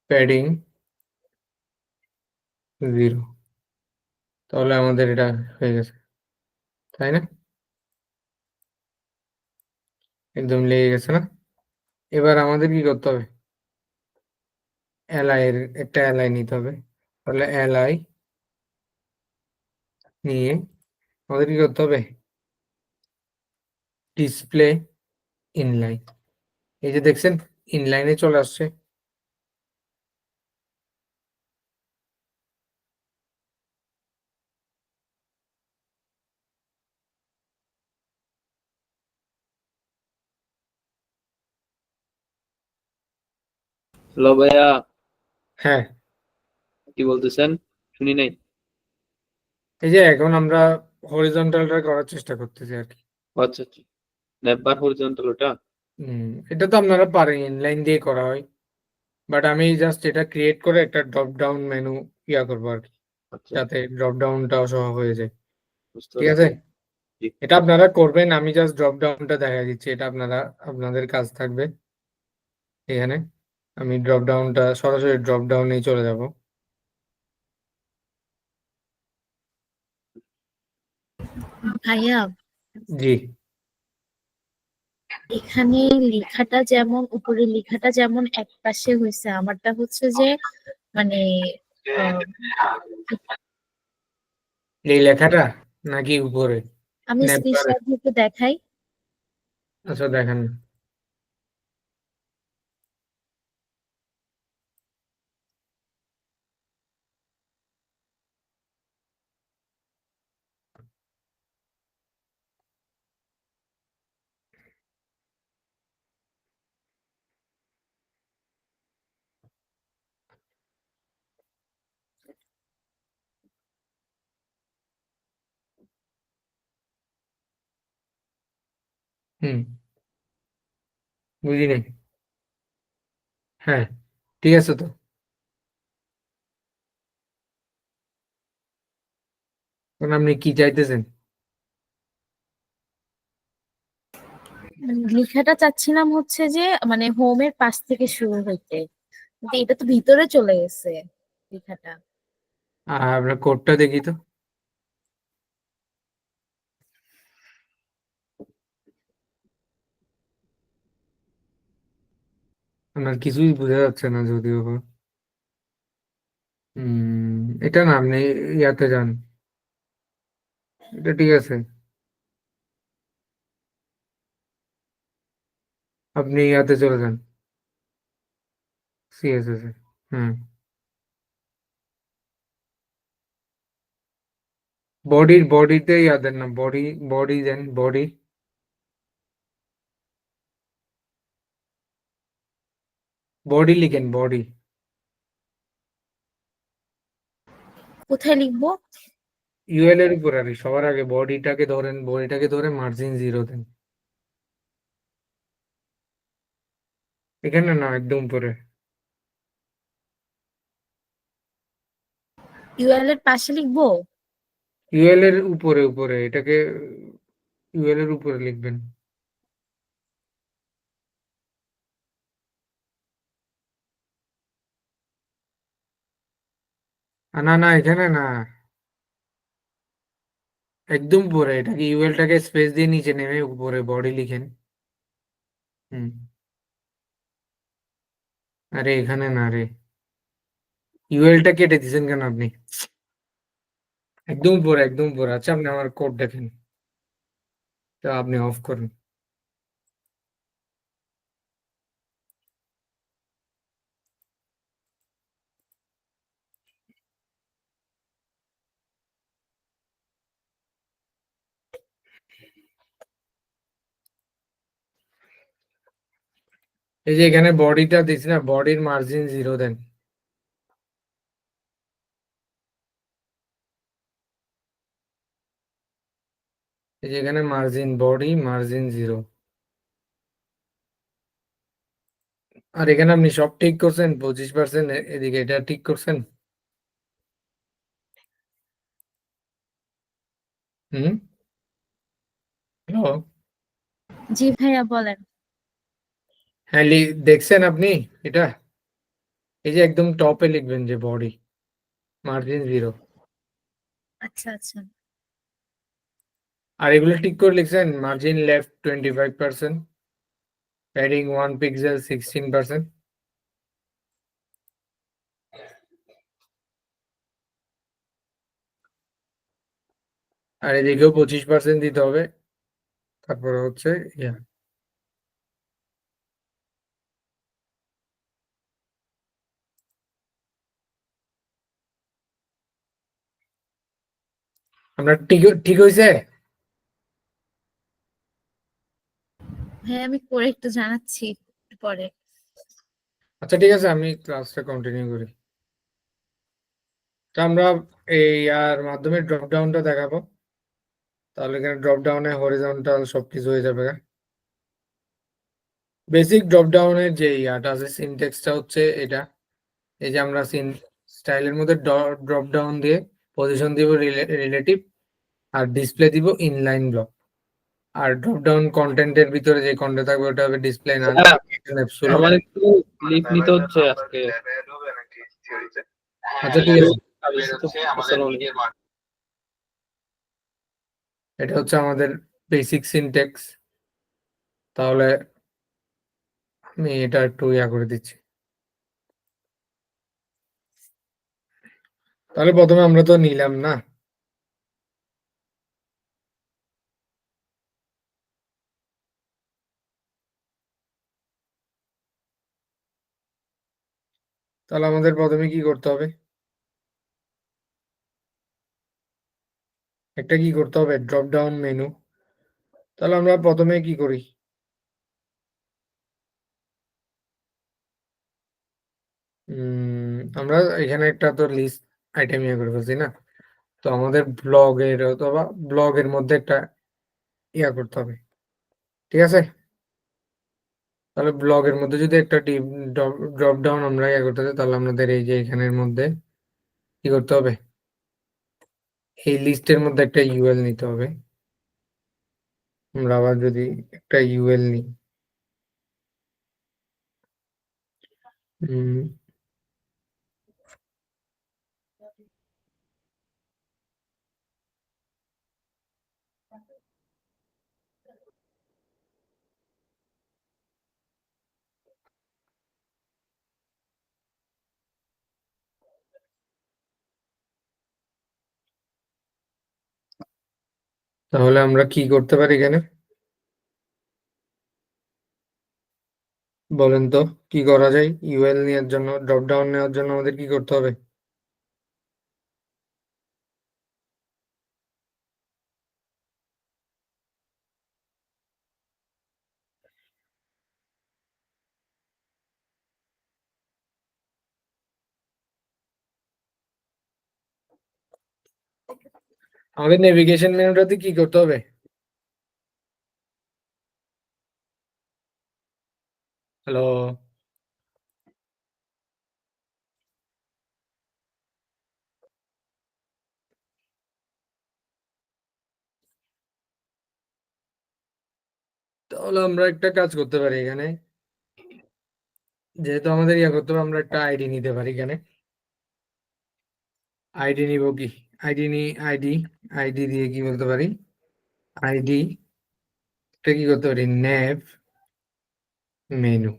প্যাডিং 0, তাহলে আমাদের এটা হয়ে গেছে, তাই না? একদম লেগে গেছে না? এবার আমাদের কি করতে হবে? এলআই এর একটা এলআই নিতে হবে, তাহলে এলআই নিয়ে আমাদের কি করতে হবে? ডিসপ্লে ইনলাইন, এই যে দেখছেন ইনলাইনে চলে আসছে। হ্যালো ভাইয়া, হ্যাঁ, কি বলতেছেন? শুনি নাই। এই যে এখন আমরা হরিজন্টালটা করার চেষ্টা করতেছি আর কি। আচ্ছা আচ্ছা, নেটবার হরিজন্টাল ওটা। এটা তো আপনারা পারেন, ইনলাইন দিয়ে করা হয়, বাট আমি জাস্ট এটা ক্রিয়েট করে একটা ড্রপ ডাউন মেনু ইয়া করবো আর কি, আচ্ছা, যাতে ড্রপ ডাউনটাও সহ হয়ে যায়, বুঝতে ঠিক পারছি। আছে? জি। এটা আপনারা করবেন, আমি জাস্ট ড্রপ ডাউনটা দেখা দিচ্ছি, এটা আপনাদের কাজ থাকবে এখানে। আমি ড্রপ ডাউনটা সরাসরি ড্রপ ডাউনেই চলে যাব। ভাইয়া জি, এখানে লেখাটা যেমন উপরের লেখাটা যেমন এক পাশে হয়েছে, আমারটা হচ্ছে যে মানে আহ, এই লেখাটা নাকি উপরে আমি নেটবারে? স্ক্রিনশট দিতে দেখাই। আচ্ছা দেখেন, হুম, বুঝি নাই। হ্যাঁ, ঠিক আছে তো। এখন আপনি কি চাইতেছেন? লেখাটা চাচ্ছিলাম হচ্ছে যে মানে হোমের পাশ থেকে শুরু হইতে, কিন্তু এটা তো ভিতরে চলে গেছে লেখাটা। আর আপনার কোডটা দেখি তো। আপনার কিছুই বোঝা যাচ্ছে না যদিও বা। এটা না, আপনি ইয়াতে যান, এটা ঠিক আছে, আপনি ইয়াতে চলে যান, সিএসএস এ। হুম, বডিতে ইয়া দেন না, বডি দেন, বডি লিখেন, বডি। কোথায় লিখবো? ইউএল এর উপর আর কি, সবার আগে বডিটাকে ধরেন, বডিটাকে ধরে মার্জিন 0 দেন। এখানে না, একদম উপরে, ইউএল এর পাশে লিখবো? ইউএল এর উপরে, এটাকে ইউএল এর উপরে লিখবেন। না না, এখানে না, একদম উপরে, এটাকে ইউএলটাকে স্পেস দিয়ে নিচে নেমে উপরে বডি লিখেন। হুম, আরে এখানে না রে, ইউএলটা কেটে দিয়েছেন কেন আপনি? একদম উপরে, একদম উপরে। আচ্ছা, আপনি আমার কোড দেখেন, তা আপনি অফ করুন। এই যে এখানে বডিটা দিচ্ছি না, বডির মার্জিন 0 দেন। এই যে এখানে মার্জিন, বডি মার্জিন 0। আর এখানে আপনি সব ঠিক করছেন, 25%, এদিকে এটা ঠিক করছেন। হুম, হ্যালো। জি ভাইয়া বলেন। হ্যাঁ, দেখছেন আপনি এটা? এই যে একদম টপে লিখবেন যে বডি মার্জিন 0। আচ্ছা আচ্ছা। আর এগুলো ঠিক করে লিখছেন, মার্জিন লেফট 25%, প্যাডিং 1 পিক্সেল 16%। আর এদিকেও 25% দিতে হবে। তারপরে হচ্ছে ইয়া, আমরা ঠিক ঠিক হয়েছে। ভাইয়া আমি করে একটু জানাচ্ছি একটু পরে। আচ্ছা ঠিক আছে, আমি ক্লাসটা কন্টিনিউ করি। তো আমরা এই আর মাধ্যমে ড্রপ ডাউনটা দেখাবো। তাহলে এখানে ড্রপ ডাউনে হরিজন্টাল সবকিছু হয়ে যাবে। বেসিক ড্রপ ডাউনের যে ইয়াটা আছে, সিনট্যাক্সটা হচ্ছে এটা। এই যে আমরা স্টাইলের মধ্যে ড্রপ ডাউন দিয়ে পজিশন দিব রিলেটিভ, আর ডিসপ্লে দিব ইনলাইন ব্লক। আর ড্রপ ডাউন কন্টেন্টের ভিতরে যে কন্টেন্ট থাকবে ওটা হবে ডিসপ্লে না। আমার একটু লিভ নিতে হচ্ছে আজকে। আচ্ছা ঠিক আছে, আসসালামু আলাইকুম। এটা হচ্ছে আমাদের বেসিক সিনট্যাক্স। তাহলে আমি এটা একটু ইয়া করে দিচ্ছি। তাহলে প্রথমে আমরা তো নিলাম না, তাহলে আমাদের প্রথমে কি করতে হবে, একটা কি করতে হবে, ড্রপ ডাউন মেনু। তাহলে আমরা প্রথমে কি করি, আমরা এখানে একটা তো লিস্ট আইটেম ইয়ে করে ফেলছি না। তো আমাদের ব্লগের অথবা ব্লগের মধ্যে একটা ইয়া করতে হবে। ঠিক আছে, তাহলে ব্লগের মধ্যে যদি একটা ড্রপ ডাউন আমরা ইয়া করতে চাই, তাহলে আমাদের এই যে এখানের মধ্যে কি করতে হবে, এই লিস্টের মধ্যে একটা ইউএল নিতে হবে। আমরা আবার যদি একটা ইউএল নিই, উম, তাহলে আমরা কি করতে পারি এখানে, বলেন তো কি করা যায়? ইউএল নেওয়ার জন্য, ড্রপ ডাউন নেওয়ার জন্য আমাদের কি করতে হবে? আমাদের নেভিগেশন মেনুটাতে কি করতে হবে? হ্যালো, তাহলে আমরা একটা কাজ করতে পারি এখানে, যেহেতু আমাদের ইয়া করতে হবে, আমরা একটা আইডি নিতে পারি এখানে। আইডি নিব কি, আইডি নি আইডি, আইডি দিয়ে কি বলতে পারি, আইডি টা কি করতে পারি, ন্যাভ মেনু,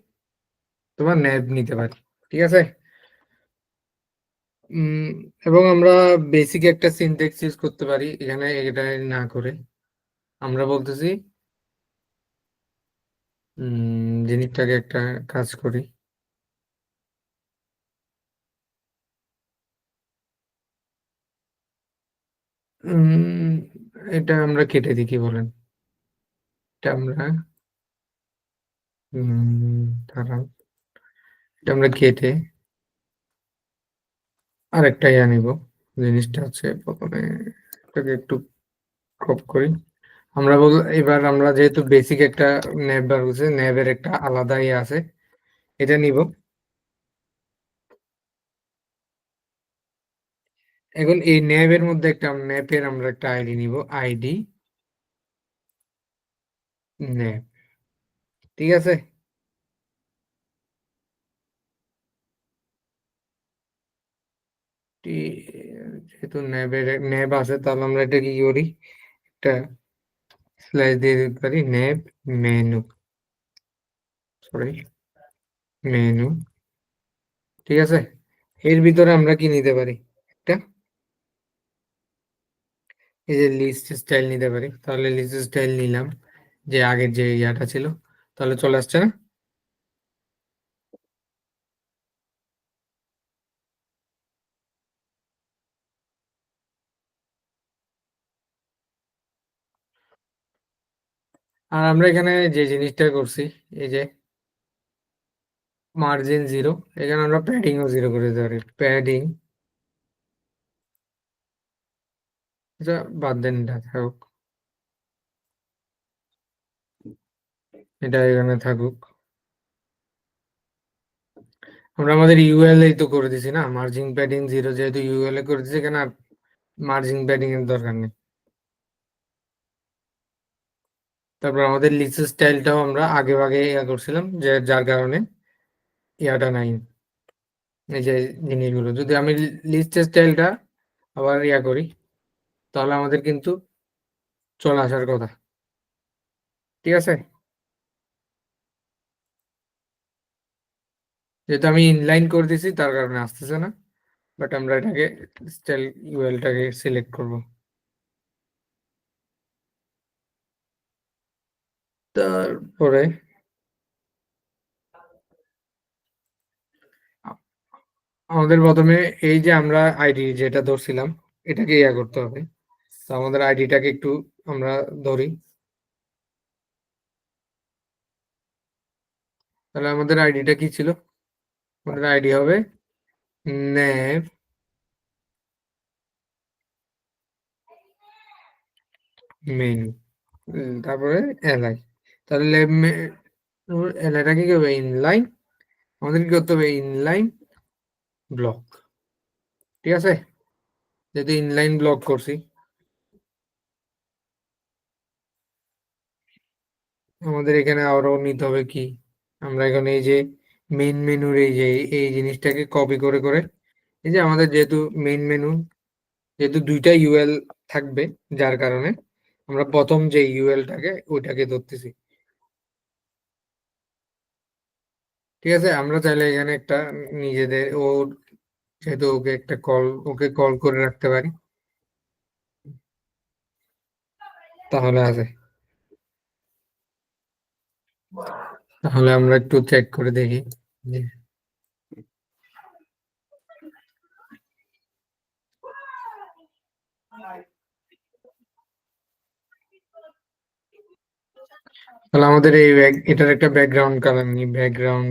তোমার ন্যাভ নিতে পারি। ঠিক আছে, উম, এবং আমরা বেসিক একটা সিনট্যাক্স ইউজ করতে পারি এখানে। এটা না করে আমরা বলতেছি জিনিসটাকে একটা কাজ করি, উম, এটা আমরা কেটে দিই, কি বলেন? এটা আমরা দাঁড়ান, এটা আমরা কেটে আরেকটা নিব। জিনিসটা হচ্ছে প্রথমে এটাকে একটু ক্রপ করি। এবার আমরা যেহেতু বেসিক একটা ন্যাব বার হচ্ছে, ন্যাবের একটা আলাদা আছে, এটা নিব। এখন এই ন্যাবের মধ্যে ন্যাপের আমরা একটা আইডি নিব, আইডি ন্যাব, ঠিক আছে। যেহেতু ন্যাব আছে, তাহলে আমরা এটা কি করি, একটা স্ল্যাশ দিয়ে দিতে পারি, ন্যাব মেনু, সরি মেনু, ঠিক আছে। এর ভিতরে আমরা কি নিতে পারি, একটা এই যে লিস্ট স্টাইল নিতে পারি। তাহলে লিস্ট স্টাইল নিলাম, যে আগের যে ইয়াটা ছিল, তাহলে চলে আসছে না। আর আমরা এখানে যে জিনিসটা করছি, এই যে মার্জিন 0, এখানে আমরা প্যাডিংও 0 করে দিতে পারি। প্যাডিং এটা বাদ দেন, এটা থাকুক, এটা এখানে থাকুক। আমরা আমাদের ইউএল এই তো করে দিছি না, মার্জিন প্যাডিং 0, যেহেতু ইউএল এ করে দিছি, এখানে আর মার্জিন প্যাডিং এর দরকার নেই। তারপর আমাদের লিস্ট স্টাইলটাও আমরা আগে আগে ইয়া করছিলাম, যে যার কারণে ইয়াটা নাই। এই যে জিনিসগুলো যদি আমি লিস্ট স্টাইলটা আবার ইয়া করি, তাহলে আমাদের কিন্তু চলে আসার কথা, ঠিক আছে। যেহেতু আমি ইনলাইন করে দিছি, তার কারণে আসতেছে না, বাট আমরা এটাকে স্টাইল ইউএলটাকে সিলেক্ট করব। তারপরে আমাদের প্রথমে এই যে আমরা আইডি যেটা ধরছিলাম, এটাকে ইয়া করতে হবে। তো আমাদের আইডিটাকে একটু আমরা ধরি, তাহলে আমাদের আইডিটা কি ছিল, আমাদের আইডি হবে ন্যাব মেনু, তারপরে এলআই। তাহলে এলআইটাকে কি হবে, ইনলাইন, আমাদের কি করতে হবে, ইনলাইন ব্লক, ঠিক আছে। যেহেতু ইনলাইন ব্লক করছি, আমাদের এখানে আরো নিতে হবে কি, আমরা এখানে এই যে মেইন মেনুর এই যে এই জিনিসটাকে কপি করে করে, এই যে আমাদের যেহেতু মেইন মেনু, যেহেতু দুইটা ইউএল থাকবে, যার কারণে আমরা প্রথম যে ইউএলটাকে ওইটাকে ধরতেছি, ঠিক আছে। আমরা চাইলে এখানে একটা নিজেদের যেহেতু ওকে কল করে রাখতে পারি, তাহলে আছে। তাহলে আমরা একটু চেক করে দেখি যে তাহলে আমাদের এটার একটা ব্যাকগ্রাউন্ড কালার নিই, ব্যাকগ্রাউন্ড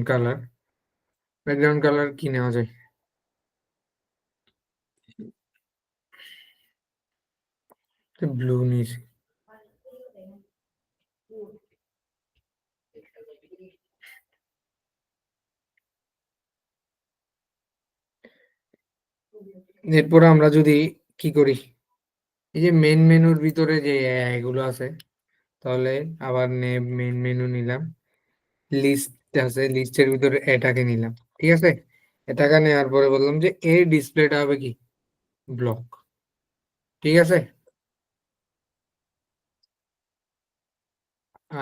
কালার কি নেওয়া যায়, ব্লু নিয়েছি। এরপরে আমরা যদি কি করি, এই যে মেন মেনুর ভিতরে যে এগুলো আছে, তাহলে আবার মেন মেনু নিলাম, লিস্ট আছে, লিস্টের ভিতরে এটাকে নিলাম, ঠিক আছে। এটাকে নেওয়ার পরে বললাম যে এর ডিসপ্লেটা হবে কি, ব্লক, ঠিক আছে।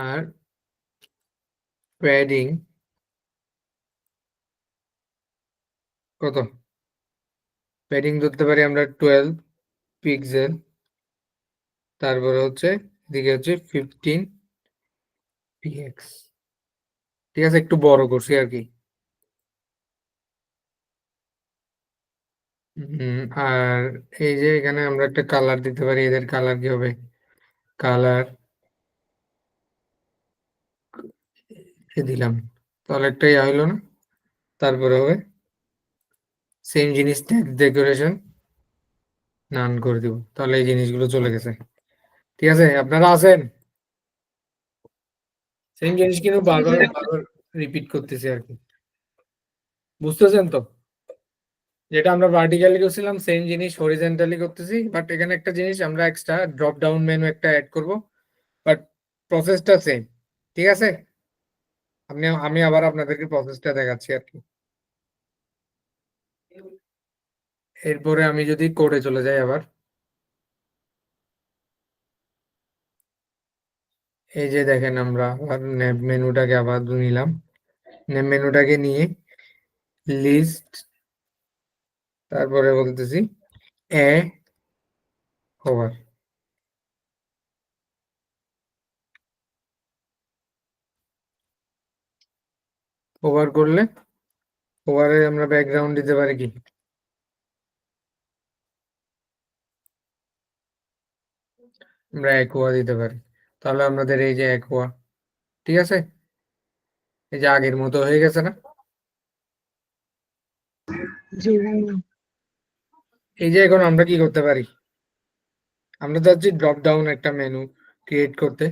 আর প্যাডিং কত, প্যাডিং ধরতে পারি আমরা 12 পিক্সেল, তারপরে হচ্ছে এদিকে হচ্ছে 15 px, ঠিক আছে, একটু বড় করছি আর কি। আর এই যে এখানে আমরা একটা কালার দিতে পারি, এদের কালার কি হবে, কালার দিলাম তাহলে একটা ইয়া হইলো না। তারপরে হবে সেম জিনিস ডেকোরেশন নান করে দিব, তাহলে এই জিনিসগুলো চলে গেছে। ঠিক আছে, আপনারা আছেন? সেম জিনিস কিন্তু বারবার বারবার রিপিট করতেছি আর কি, বুঝতেছেন তো? যেটা আমরা ভার্টিক্যালি করছিলাম সেম জিনিস হরিজন্টালি করতেছি, বাট এখানে একটা জিনিস আমরা এক্সট্রা ড্রপ ডাউন মেনু একটা অ্যাড করব, বাট প্রসেসটা সেম। ঠিক আছে, আমি আবার আপনাদেরকে প্রসেসটা দেখাচ্ছি আর কি। এরপরে আমি যদি কোডে চলে যাই আবার, এই যে দেখেন আমরা আবার নেম মেনুটাকে আবার নিলাম, নেম মেনুটাকে নিয়ে লিস্ট, তারপরে বলতেছি এ হোভার, হোভার করলে হোভারে আমরা ব্যাকগ্রাউন্ড দিতে পারি কি, আমরা অ্যাকোয়া দিতে পারি। তাহলে আমাদের এই যে অ্যাকোয়া, ঠিক আছে, এই যে আগের মতো হয়ে গেছে না? এই যে এখন আমরা কি করতে পারি, আমরা চাচ্ছি ড্রপ ডাউন একটা মেনু ক্রিয়েট করতে।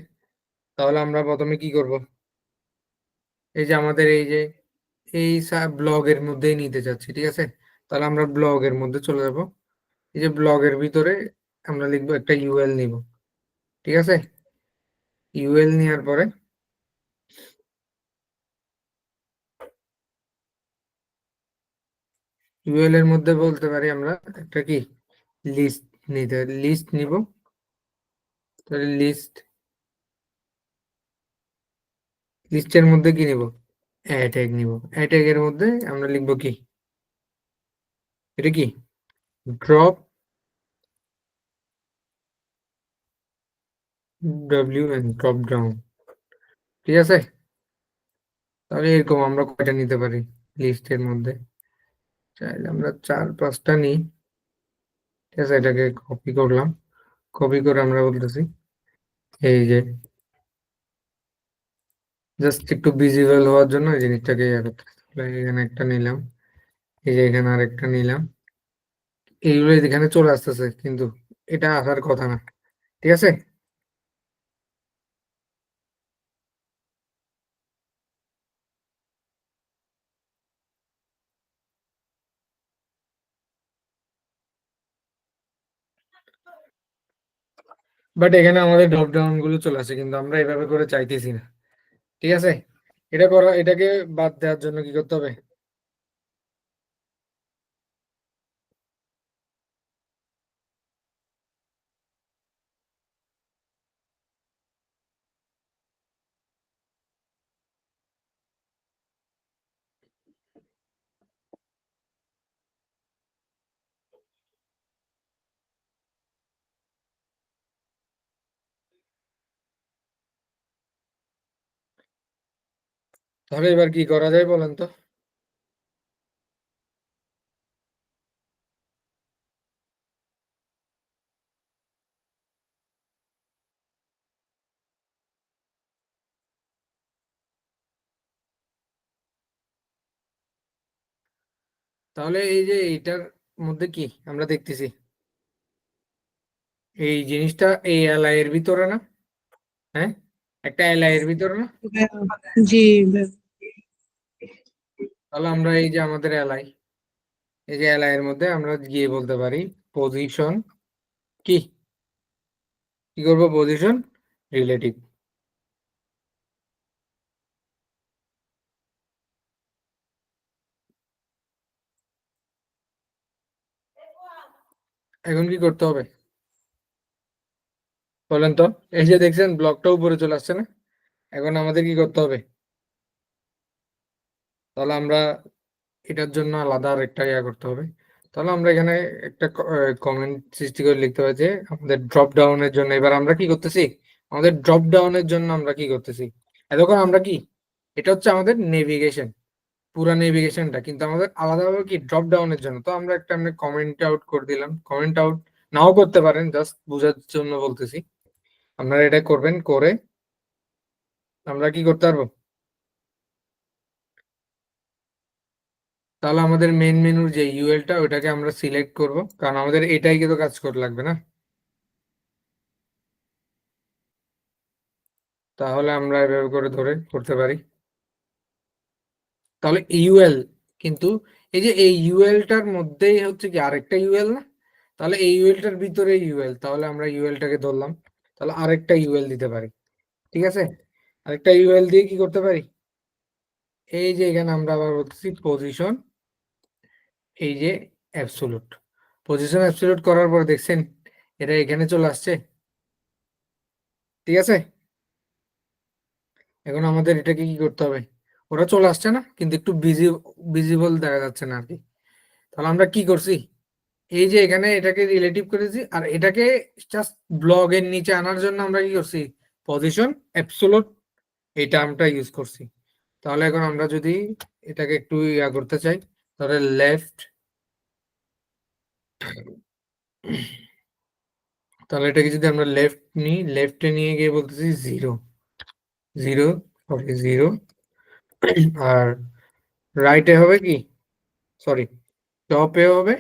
তাহলে আমরা প্রথমে কি করব, এই যে আমাদের এই যে এই ব্লগের মধ্যেই নিতে চাচ্ছি, ঠিক আছে। তাহলে আমরা ব্লগের মধ্যে চলে যাব, এই যে ব্লগের ভিতরে আমরা লিখবো একটা ইউএল নিব, ঠিক আছে। ইউএল নেওয়ার পরে ইউএল এর মধ্যে বলতে পারি আমরা একটা কি লিস্ট নিতে, লিস্ট নিব। তাহলে লিস্টের মধ্যে কি নিব, ট্যাগ নিব। ট্যাগ এর মধ্যে আমরা লিখবো কি, এটা কি ড্রপ WN ড্রপ ডাউন, ঠিক আছে। তাহলে এরকম আমরা কয়টা নিতে পারি লিস্টের মধ্যে, চাইলে আমরা 4-5টা নিই, ঠিক আছে। এটাকে কপি করলাম, কপি করে আমরা বলতেছি এই যে জাস্ট একটু ভিজিবল হওয়ার জন্য এই জিনিসটাকে ইয়ে করতে, এখানে একটা নিলাম, এই যে এখানে আরেকটা নিলাম, এইগুলো এখানে চলে আসতেছে কিন্তু এটা আসার কথা না, ঠিক আছে। বাট এখানে আমাদের ড্রপ ডাউন গুলো চলে আসে, কিন্তু আমরা এভাবে করে চাইতেছি না, ঠিক আছে। এটাকে বাদ দেওয়ার জন্য কি করতে হবে, তাহলে এবার কি করা যায় বলেন তো? তাহলে এই যে এইটার মধ্যে কি আমরা দেখতেছি, এই জিনিসটা এই এলআই এর ভিতরে না, হ্যাঁ একটা এলআই এর ভিতরে না। জি তাহলে আমরা এই যে আমাদের এলআই, এই যে এলআই এর মধ্যে আমরা গিয়ে বলতে পারি পজিশন কি, কি করবো, পজিশন রিলেটিভ। এখন কি করতে হবে বলেন তো? এই যে দেখছেন ব্লকটা উপরে চলে আসছে না, এখন আমাদের কি করতে হবে, তাহলে আমরা এটার জন্য আলাদা আর একটা ইয়া করতে হবে। তাহলে আমরা এখানে একটা কমেন্ট সৃষ্টি করে লিখতে হবে যে আমাদের ড্রপ ডাউনের জন্য এবার আমরা কি করতেছি, আমাদের ড্রপ ডাউনের জন্য আমরা কি করতেছি, এতক্ষণ আমরা কি, এটা হচ্ছে আমাদের নেভিগেশন, পুরা নেভিগেশনটা, কিন্তু আমাদের আলাদাভাবে কি ড্রপ ডাউনের জন্য। তো আমরা একটা আমরা কমেন্ট আউট করে দিলাম, কমেন্ট আউট নাও করতে পারেন, জাস্ট বোঝার জন্য বলতেছি। আপনারা এটা করবেন, করে আমরা কি করতে পারবো, তাহলে আমাদের মেন মেনুর যে ইউএলটা ওটাকে আমরা সিলেক্ট করব, কারণ আমাদের এটাই কিন্তু কাজ করে লাগবে না। তাহলে আমরা এভাবে করে ধরে করতে পারি। তাহলে ইউএল কিন্তু এই যে এই ইউএলটার মধ্যেই হচ্ছে কি আরেকটা ইউএল না, তাহলে এই ইউএলটার ভিতরে ইউএল, তাহলে আমরা ইউএলটাকে ধরলাম, তাহলে আরেকটা ইউএল দিতে পারি। ঠিক আছে, আরেকটা ইউএল দিয়ে কি করতে পারি, এই যে এখানে আমরা আবার বলতেছি পজিশন, এই যে অ্যাবসোলুট, পজিশন অ্যাবসোলুট করার পর দেখছেন এটা এখানে চলে আসছে। ঠিক আছে, এখন আমাদের এটাকে কি করতে হবে, ওটা চলে আসছে না কিন্তু একটু ভিজিবল দেখা যাচ্ছে না আর কি। তাহলে আমরা কি করছি, এই যে এখানে এটাকে রিলেটিভ করেছি আর এটাকে জাস্ট ব্লগের নিচে আনার জন্য আমরা কি করছি, পজিশন অ্যাবসোলুট এই টার্মটা ইউজ করছি। তাহলে এখন আমরা যদি এটাকে একটু ইয়া করতে চাই, তাহলে লেফট, তাহলে এটাকে যদি আমরা লেফট নিই, লেফটে নিয়ে গিয়ে বলতেছি 0 0 0, আর রাইটে হবে কি, সরি টপে হবে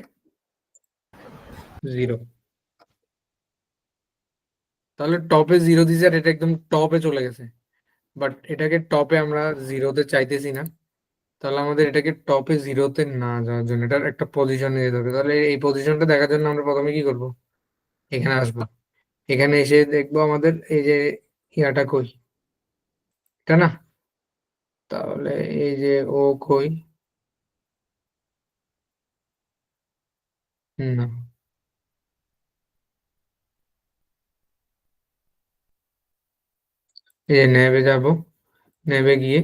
0। তাহলে টপে 0 দিয়েছে আর এটা একদম টপে চলে গেছে, বাট এটাকে টপে আমরা 0-তে চাইতেছি না। তাহলে আমাদের এটাকে টপে 0-তে না যাওয়ার জন্য এটার একটা পজিশনে যেতে হবে। তাহলে এই পজিশনটা দেখার জন্য আমরা প্রথমে কি করব, এখানে আসবো, এখানে এসে দেখবো আমাদের এই যে ইয়াটা কই, এটা না, তাহলে এই যে ও কই, না এই যে নেবে যাব, নেবে গিয়ে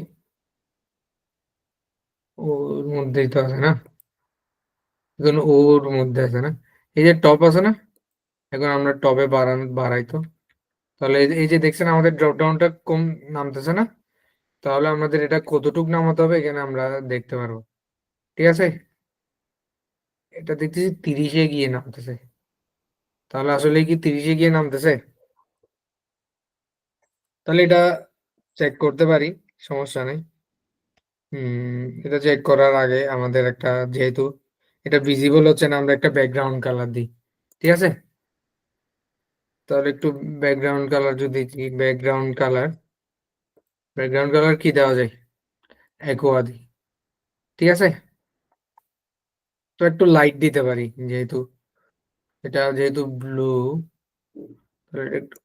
ওর মধ্যেই তো আছে না, এখন ওর মধ্যে আছে না, এই যে টপ আছে না, এখন আমরা টপে বাড়াই তো। তাহলে এই যে দেখছেন আমাদের ড্রপ ডাউনটা কম নামতেছে না, তাহলে আমাদের এটা কতটুকু নামাতে হবে এখানে আমরা দেখতে পারবো। ঠিক আছে, এটা দেখতেছি 30-এ গিয়ে নামতেছে, তাহলে আসলে কি 30-এ গিয়ে নামতেছে, তাহলে এটা চেক করতে পারি, সমস্যা নেই। এটা চেক করার আগে আমাদের একটা, যেহেতু এটা ভিজিবল হচ্ছে না, আমরা একটা ব্যাকগ্রাউন্ড কালার দিই। ঠিক আছে, তাহলে একটু ব্যাকগ্রাউন্ড কালার যদি দিই, ব্যাকগ্রাউন্ড কালার কি দেওয়া যায়, অ্যাকোয়া দিই। ঠিক আছে, তো একটু লাইট দিতে পারি, যেহেতু এটা যেহেতু ব্লু, একটু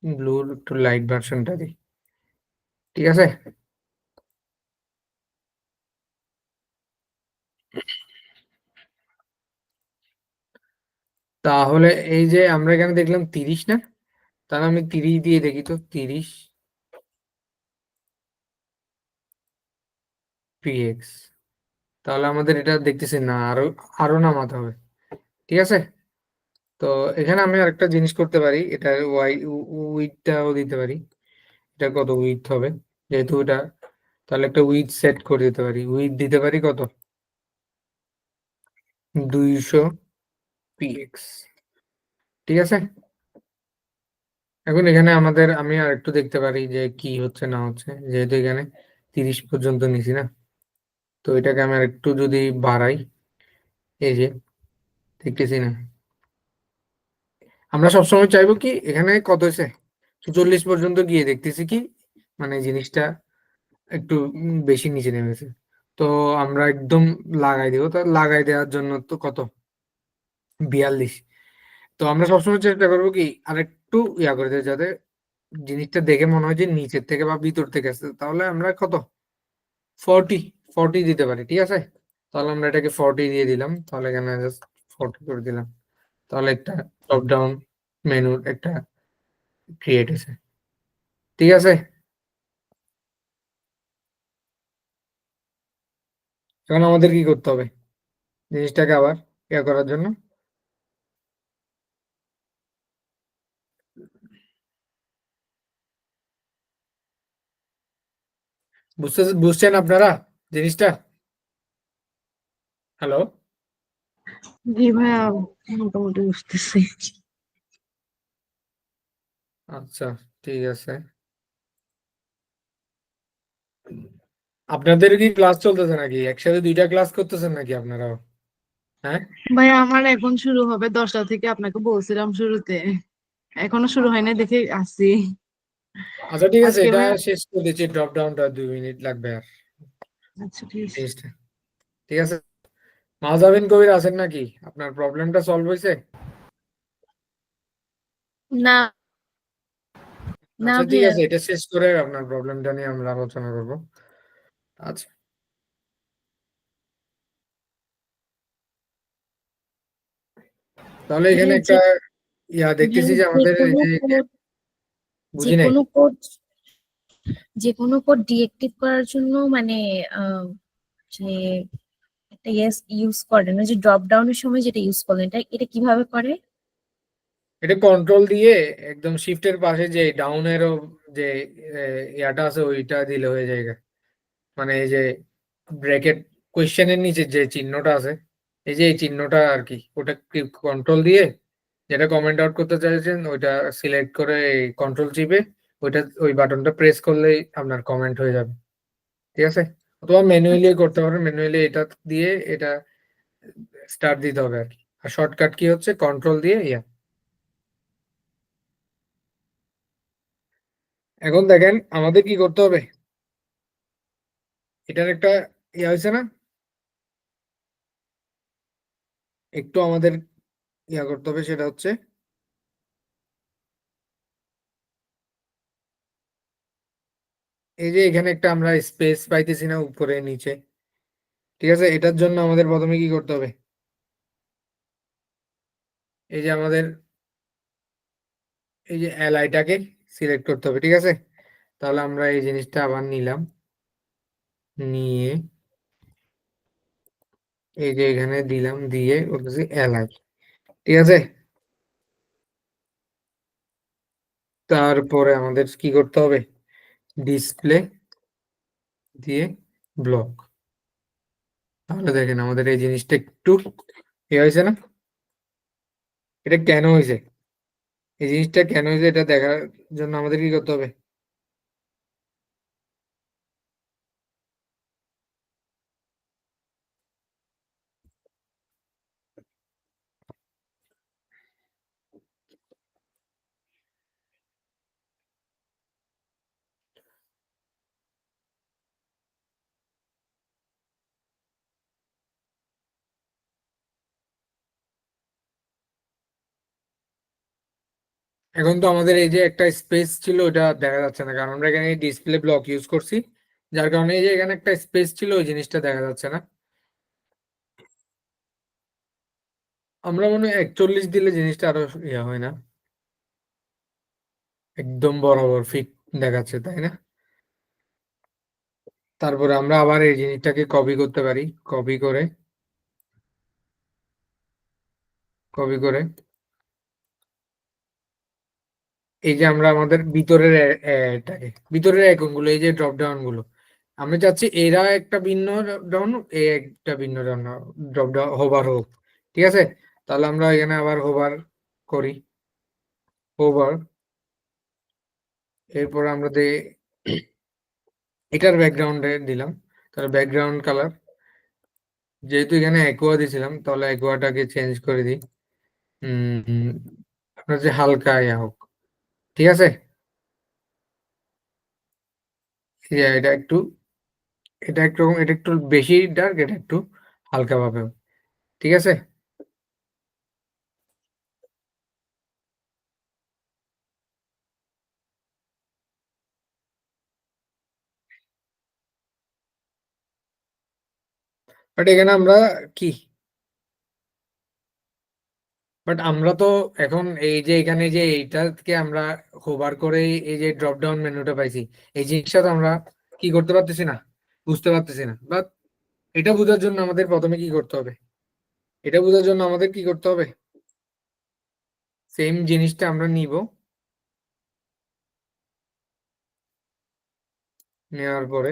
ব্লুর একটু লাইট ভার্সনটা দিই। ঠিক আছে, তাহলে এই যে আমরা এখানে দেখলাম 30 না, তাহলে আমি 30 দিয়ে দেখি তো, 30 px, তাহলে আমাদের এটা দেখতেছি না, আরো আরো নামাতে হবে। ঠিক আছে, তো এখানে আমি আরেকটা জিনিস করতে পারি, এটা উইডটাও দিতে পারি, এটা কত উইথ হবে, যেহেতু এটা, তাহলে একটা উইথ সেট করে দিতে পারি, উইথ দিতে পারি কত, 200 px। ঠিক আছে, এখন এখানে আমাদের আমি আর একটু দেখতে পারি যে কি হচ্ছে না হচ্ছে, যেহেতু এখানে 30 পর্যন্ত নিছি না, তো এটাকে আমি আর একটু যদি বাড়াই, এই যে দেখতেছি না, আমরা সবসময় চাইবো কি এখানে কত হয়েছে, 40 পর্যন্ত গিয়ে দেখতেছি কি মানে জিনিসটা একটু বেশি নিচে নেমেছে, তো আমরা একদম লাগাই দিব, তো লাগাই দেওয়ার জন্য তো কত, 42। তো আমরা সবসময় চেষ্টা করবো কি আরেকটু ইয়া করে দেয়, যাতে জিনিসটা দেখে মনে হয় যে নিচের থেকে বা ভিতর থেকে আসছে, তাহলে আমরা কত 40 40 দিতে পারি। ঠিক আছে, তাহলে আমরা এটাকে 40 দিয়ে দিলাম, তাহলে এখানে জাস্ট 40 করে দিলাম, তাহলে একটা টপ ডাউন মেনুর একটা ক্রিয়েট হয়েছে। ঠিক আছে, এখন আমাদের কি করতে হবে, জিনিসটাকে আবার ইয়া করার জন্য, বুঝছেন আপনারা জিনিসটা, হ্যালো, জি ভাইয়া, মোটামুটি বুঝতেছি। আচ্ছা ঠিক আছে। আপনাদের কি ক্লাস চলতেছে নাকি? একসাথে দুইটা ক্লাস করতেছেন নাকি আপনারাও? হ্যাঁ, ভাই আমার এখন শুরু হবে 10টা থেকে, আপনাকে বলছিলাম শুরুতে, এখনো শুরু হয় না দেখে আসছি। আচ্ছা ঠিক আছে, আজকে এটা ভাই, শেষ করে দিচ্ছি। ড্রপ ডাউনটা 2 মিনিট লাগবে আর আচ্ছা ঠিক আছে। জিনিসটা। ঠিক আছে, মাহজাবিন কবির আছেন নাকি? আপনার প্রবলেমটা সলভ হয়েছে? না, না আচ্ছা ঠিক ভাইয়া। আছে, এটা শেষ করে আপনার প্রবলেমটা নিয়ে আমরা আলোচনা করব। আচ্ছা, তাহলে এখানে ভাইয়া একটা দেখতেছি যে আমাদের এই যে যে বুঝি নাই। কোনো কোড যে কোনো কোড ডিএক্টিভ করার জন্য মানে যে একটা ইউজ করেন, ওই যে ড্রপ ডাউনের সময় যেটা ইউজ করলেন, এটা এটা কিভাবে করে? এটা কন্ট্রোল দিয়ে একদম শিফটের পাশে যে ডাউনেরও যে ইয়াটা আছে ওইটা দিলে হয়ে যায়। মানে এই যে ব্র্যাকেট কোয়েশ্চেনের নিচে যে চিহ্নটা আছে, এই যে এই চিহ্নটা আর কি, ওটা কন্ট্রোল দিয়ে যেটা কমেন্ট আউট করতে চাইছেন ওইটা সিলেক্ট করে কন্ট্রোল চিপে ওইটা ওই বাটনটা প্রেস করলেই আপনার কমেন্ট হয়ে যাবে। ঠিক আছে, অথবা ম্যানুয়ালি করতে পারবেন, ম্যানুয়ালি এটা দিয়ে এটা স্টার্ট দিতে হবে আর কি। আর শর্টকাট কি হচ্ছে কন্ট্রোল দিয়ে এখন দেখেন আমাদের কি করতে হবে। এটার একটা হয়েছে না, একটু আমাদের করতে হবে, সেটা হচ্ছে এই যে এখানে একটা আমরা স্পেস পাইতেছি না উপরে নিচে। ঠিক আছে, এটার জন্য আমাদের প্রথমে কি করতে হবে, এই যে আমাদের এই যে এলআইটাকে সিলেক্ট করতে হবে। ঠিক আছে, তাহলে আমরা এই জিনিসটা আবার নিলাম, নিয়ে এই যে এখানে দিলাম, দিয়ে বলতেছি এলআই। ঠিক আছে, তারপরে আমাদের কি করতে হবে, ডিসপ্লে দিয়ে ব্লক। তাহলে দেখেন আমাদের এই জিনিসটা একটু হয়েছে না। এটা কেন হয়েছে, এই জিনিসটা কেন হয়েছে এটা দেখার জন্য আমাদের কি করতে হবে, এখন তো আমাদের এই যে একটা স্পেস ছিল ওটা দেখা যাচ্ছে না, কারণ আমরা এখানে ডিসপ্লে ব্লক ইউজ করছি, যার কারণে এই যে এখানে একটা স্পেস ছিল ওই জিনিসটা দেখা যাচ্ছে না। আমরা মনে হয় 41 দিলে জিনিসটা আরো হয় না, একদম বরাবর ফিট দেখাচ্ছে, তাই না? তারপরে আমরা আবার এই জিনিসটাকে কপি করতে পারি, কপি করে কপি করে এই যে আমরা আমাদের ভিতরের এটাকে ভিতরের আইকনগুলো, এই যে ড্রপ ডাউন গুলো, আমরা চাচ্ছি এরা একটা ভিন্ন ডাউন, এ একটা ভিন্ন ডাউন, ড্রপ ডাউন হোভার হোক। ঠিক আছে, তাহলে আমরা এখানে আবার হোভার করি, হোভার, এরপর আমরা এটার ব্যাকগ্রাউন্ডে দিলাম, তাহলে ব্যাকগ্রাউন্ড কালার, যেহেতু এখানে অ্যাকোয়া দিয়েছিলাম তাহলে অ্যাকোয়াটাকে চেঞ্জ করে দিই, আপনার যে হালকা হোক। ঠিক আছে, এই যে এটা একটু বেশি ডার্ক, এটা একটু হালকা ভাবে। ঠিক আছে, বাট এখানে আমরা কি, বাট আমরা তো এখন এই যে এখানে যে এইটাকে আমরা হোভার করে এই যে ড্রপ ডাউন মেনুটা পাইছি, এই জিনিসটা তো আমরা কি করতে পারতেছি না, বুঝতে পারতেছি না। বাট এটা বোঝার জন্য আমাদের প্রথমে কি করতে হবে, এটা বোঝার জন্য আমাদের কি করতে হবে, সেম জিনিসটা আমরা নিব, নেওয়ার পরে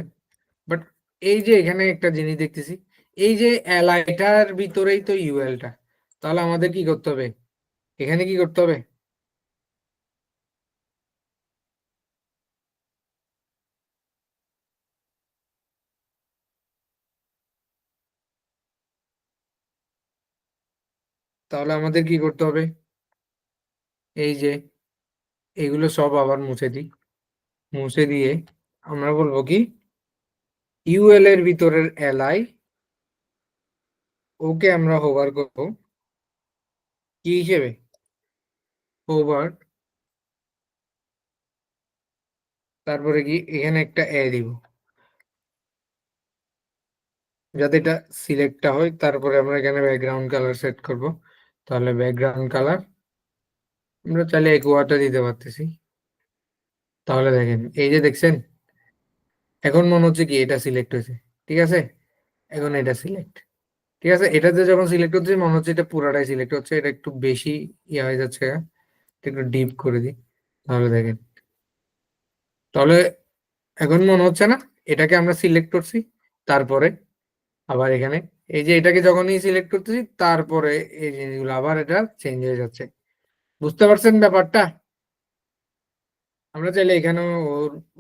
বাট এই যে এখানে একটা জিনিস দেখতেছি, এই যে এলআইটার ভিতরেই তো ইউএলটা, তাহলে আমাদের কি করতে হবে, এখানে কি করতে হবে, তাহলে আমাদের কি করতে হবে, এই যে এগুলো সব আবার মুছে দিই, মুছে দিয়ে আমরা বলবো কি ইউএল এর ভিতরের এলআই ওকে আমরা হোভার করবো কি হিসেবে, হোভার, তারপরে কি এখানে একটা এ দিব যাতে এটা সিলেক্টটা হয়, তারপরে আমরা এখানে ব্যাকগ্রাউন্ড কালার সেট করব। তাহলে ব্যাকগ্রাউন্ড কালার আমরা চাইলে একোয়াটা দিতে পারতেছি। তাহলে দেখেন এই যে দেখছেন এখন মনে হচ্ছে কি এটা সিলেক্ট হয়েছে, ঠিক আছে, এখন এটা সিলেক্ট, ঠিক আছে, এটাতে যখন সিলেক্ট হচ্ছে মনে হচ্ছে এটা পুরাটাই সিলেক্ট হচ্ছে, এটা একটু বেশি ইয়ে হয়ে যাচ্ছে, একটু ডিপ করে দিই, তাহলে দেখেন, তাহলে এখন মনে হচ্ছে না এটাকে আমরা সিলেক্ট করছি, তারপরে আবার এখানে এই যে এটাকে যখনই সিলেক্ট করতেছি তারপরে এই জিনিসগুলো আবার এটা চেঞ্জ হয়ে যাচ্ছে, বুঝতে পারছেন ব্যাপারটা? আমরা চাইলে এখানেও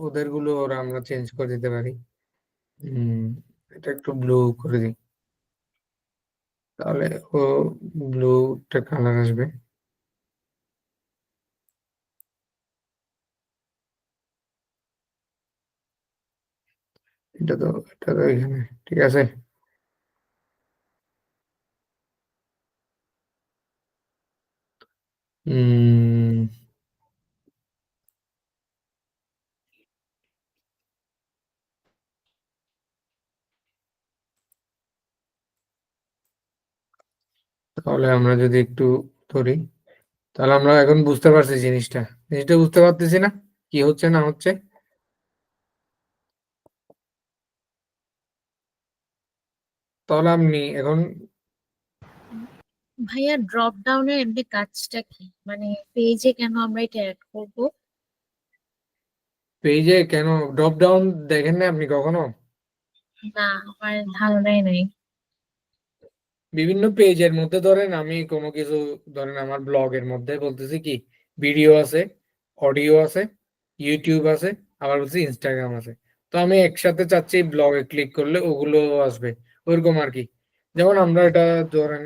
ওদের গুলো ওরা আমরা চেঞ্জ করে দিতে পারি। এটা একটু ব্লু করে দিই, তাহলে ও ব্লুটা কালার আসবে। এটা তো এখানে ঠিক আছে। উম তাহলে আমরা যদি একটু ধরি, তাহলে আমরা এখন বুঝতে পারছি জিনিসটা বুঝতে পারতেছি না কি হচ্ছে না হচ্ছে। তাহলে আমি এখন ভাইয়া ড্রপ ডাউনের এমনি কাজটা কি, মানে পেজে কেন আমরা এটা অ্যাড করব? পেজে কেন ড্রপ ডাউন দেখেন না আপনি কখনো? না, আমার ধারণাই নাই। বিভিন্ন পেজের মধ্যে ধরেন আমি কোনো কিছু, ধরেন আমার ব্লগের মধ্যে বলতেছি কি ভিডিও আছে, অডিও আছে, ইউটিউব আছে, আবার বলছি ইনস্টাগ্রাম আছে, তো আমি একসাথে চাচ্ছি ব্লগে ক্লিক করলে ওগুলো আসবে, ওইরকম আর কি। যেমন আমরা এটা ধরেন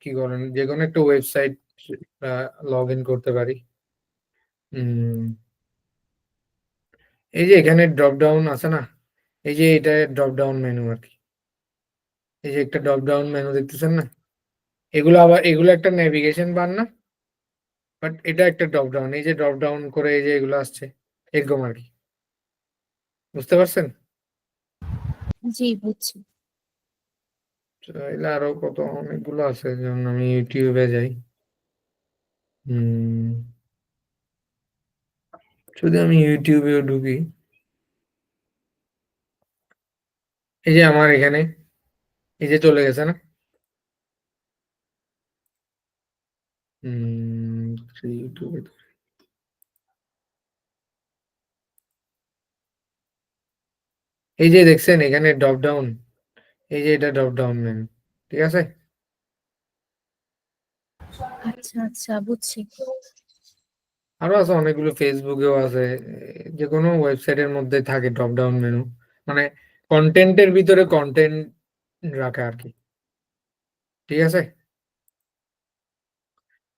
কি করেন যে কোনো একটা ওয়েবসাইট লগ ইন করতে পারি। এই যে এখানে ড্রপ ডাউন আছে না, এই যে এটা ড্রপ ডাউন মেনু আর কি, এই যে একটা ড্রপ ডাউন মেনু দেখতেছেন না, এগুলো একটা নেভিগেশন বার না, বাট এটা একটা ড্রপ ডাউন, এই যে ড্রপ ডাউন করে এই যে এগুলো আসছে এরকম আর কি, বুঝতে পারছেন? জি, বুঝছি। চাইলে আরো কত অনেকগুলো আছে, যেমন আমি ইউটিউবে যাই, হম যদি আমি ইউটিউবেও ঢুকি, এই যে আমার এখানে এই যে চলে গেছে না, ইউটিউবে এই যে দেখছেন এখানে ড্রপ ডাউন, এই যে এটা ড্রপ ডাউন মেনু, ঠিক আছে। আচ্ছা আচ্ছা, বুঝছি। আরো আছে অনেকগুলো, ফেসবুকেও আছে, যে কোনো ওয়েবসাইটের মধ্যে থাকে ড্রপ ডাউন মেনু, মানে কন্টেন্টের ভিতরে কন্টেন্ট রাখা আর কি, ঠিক আছে,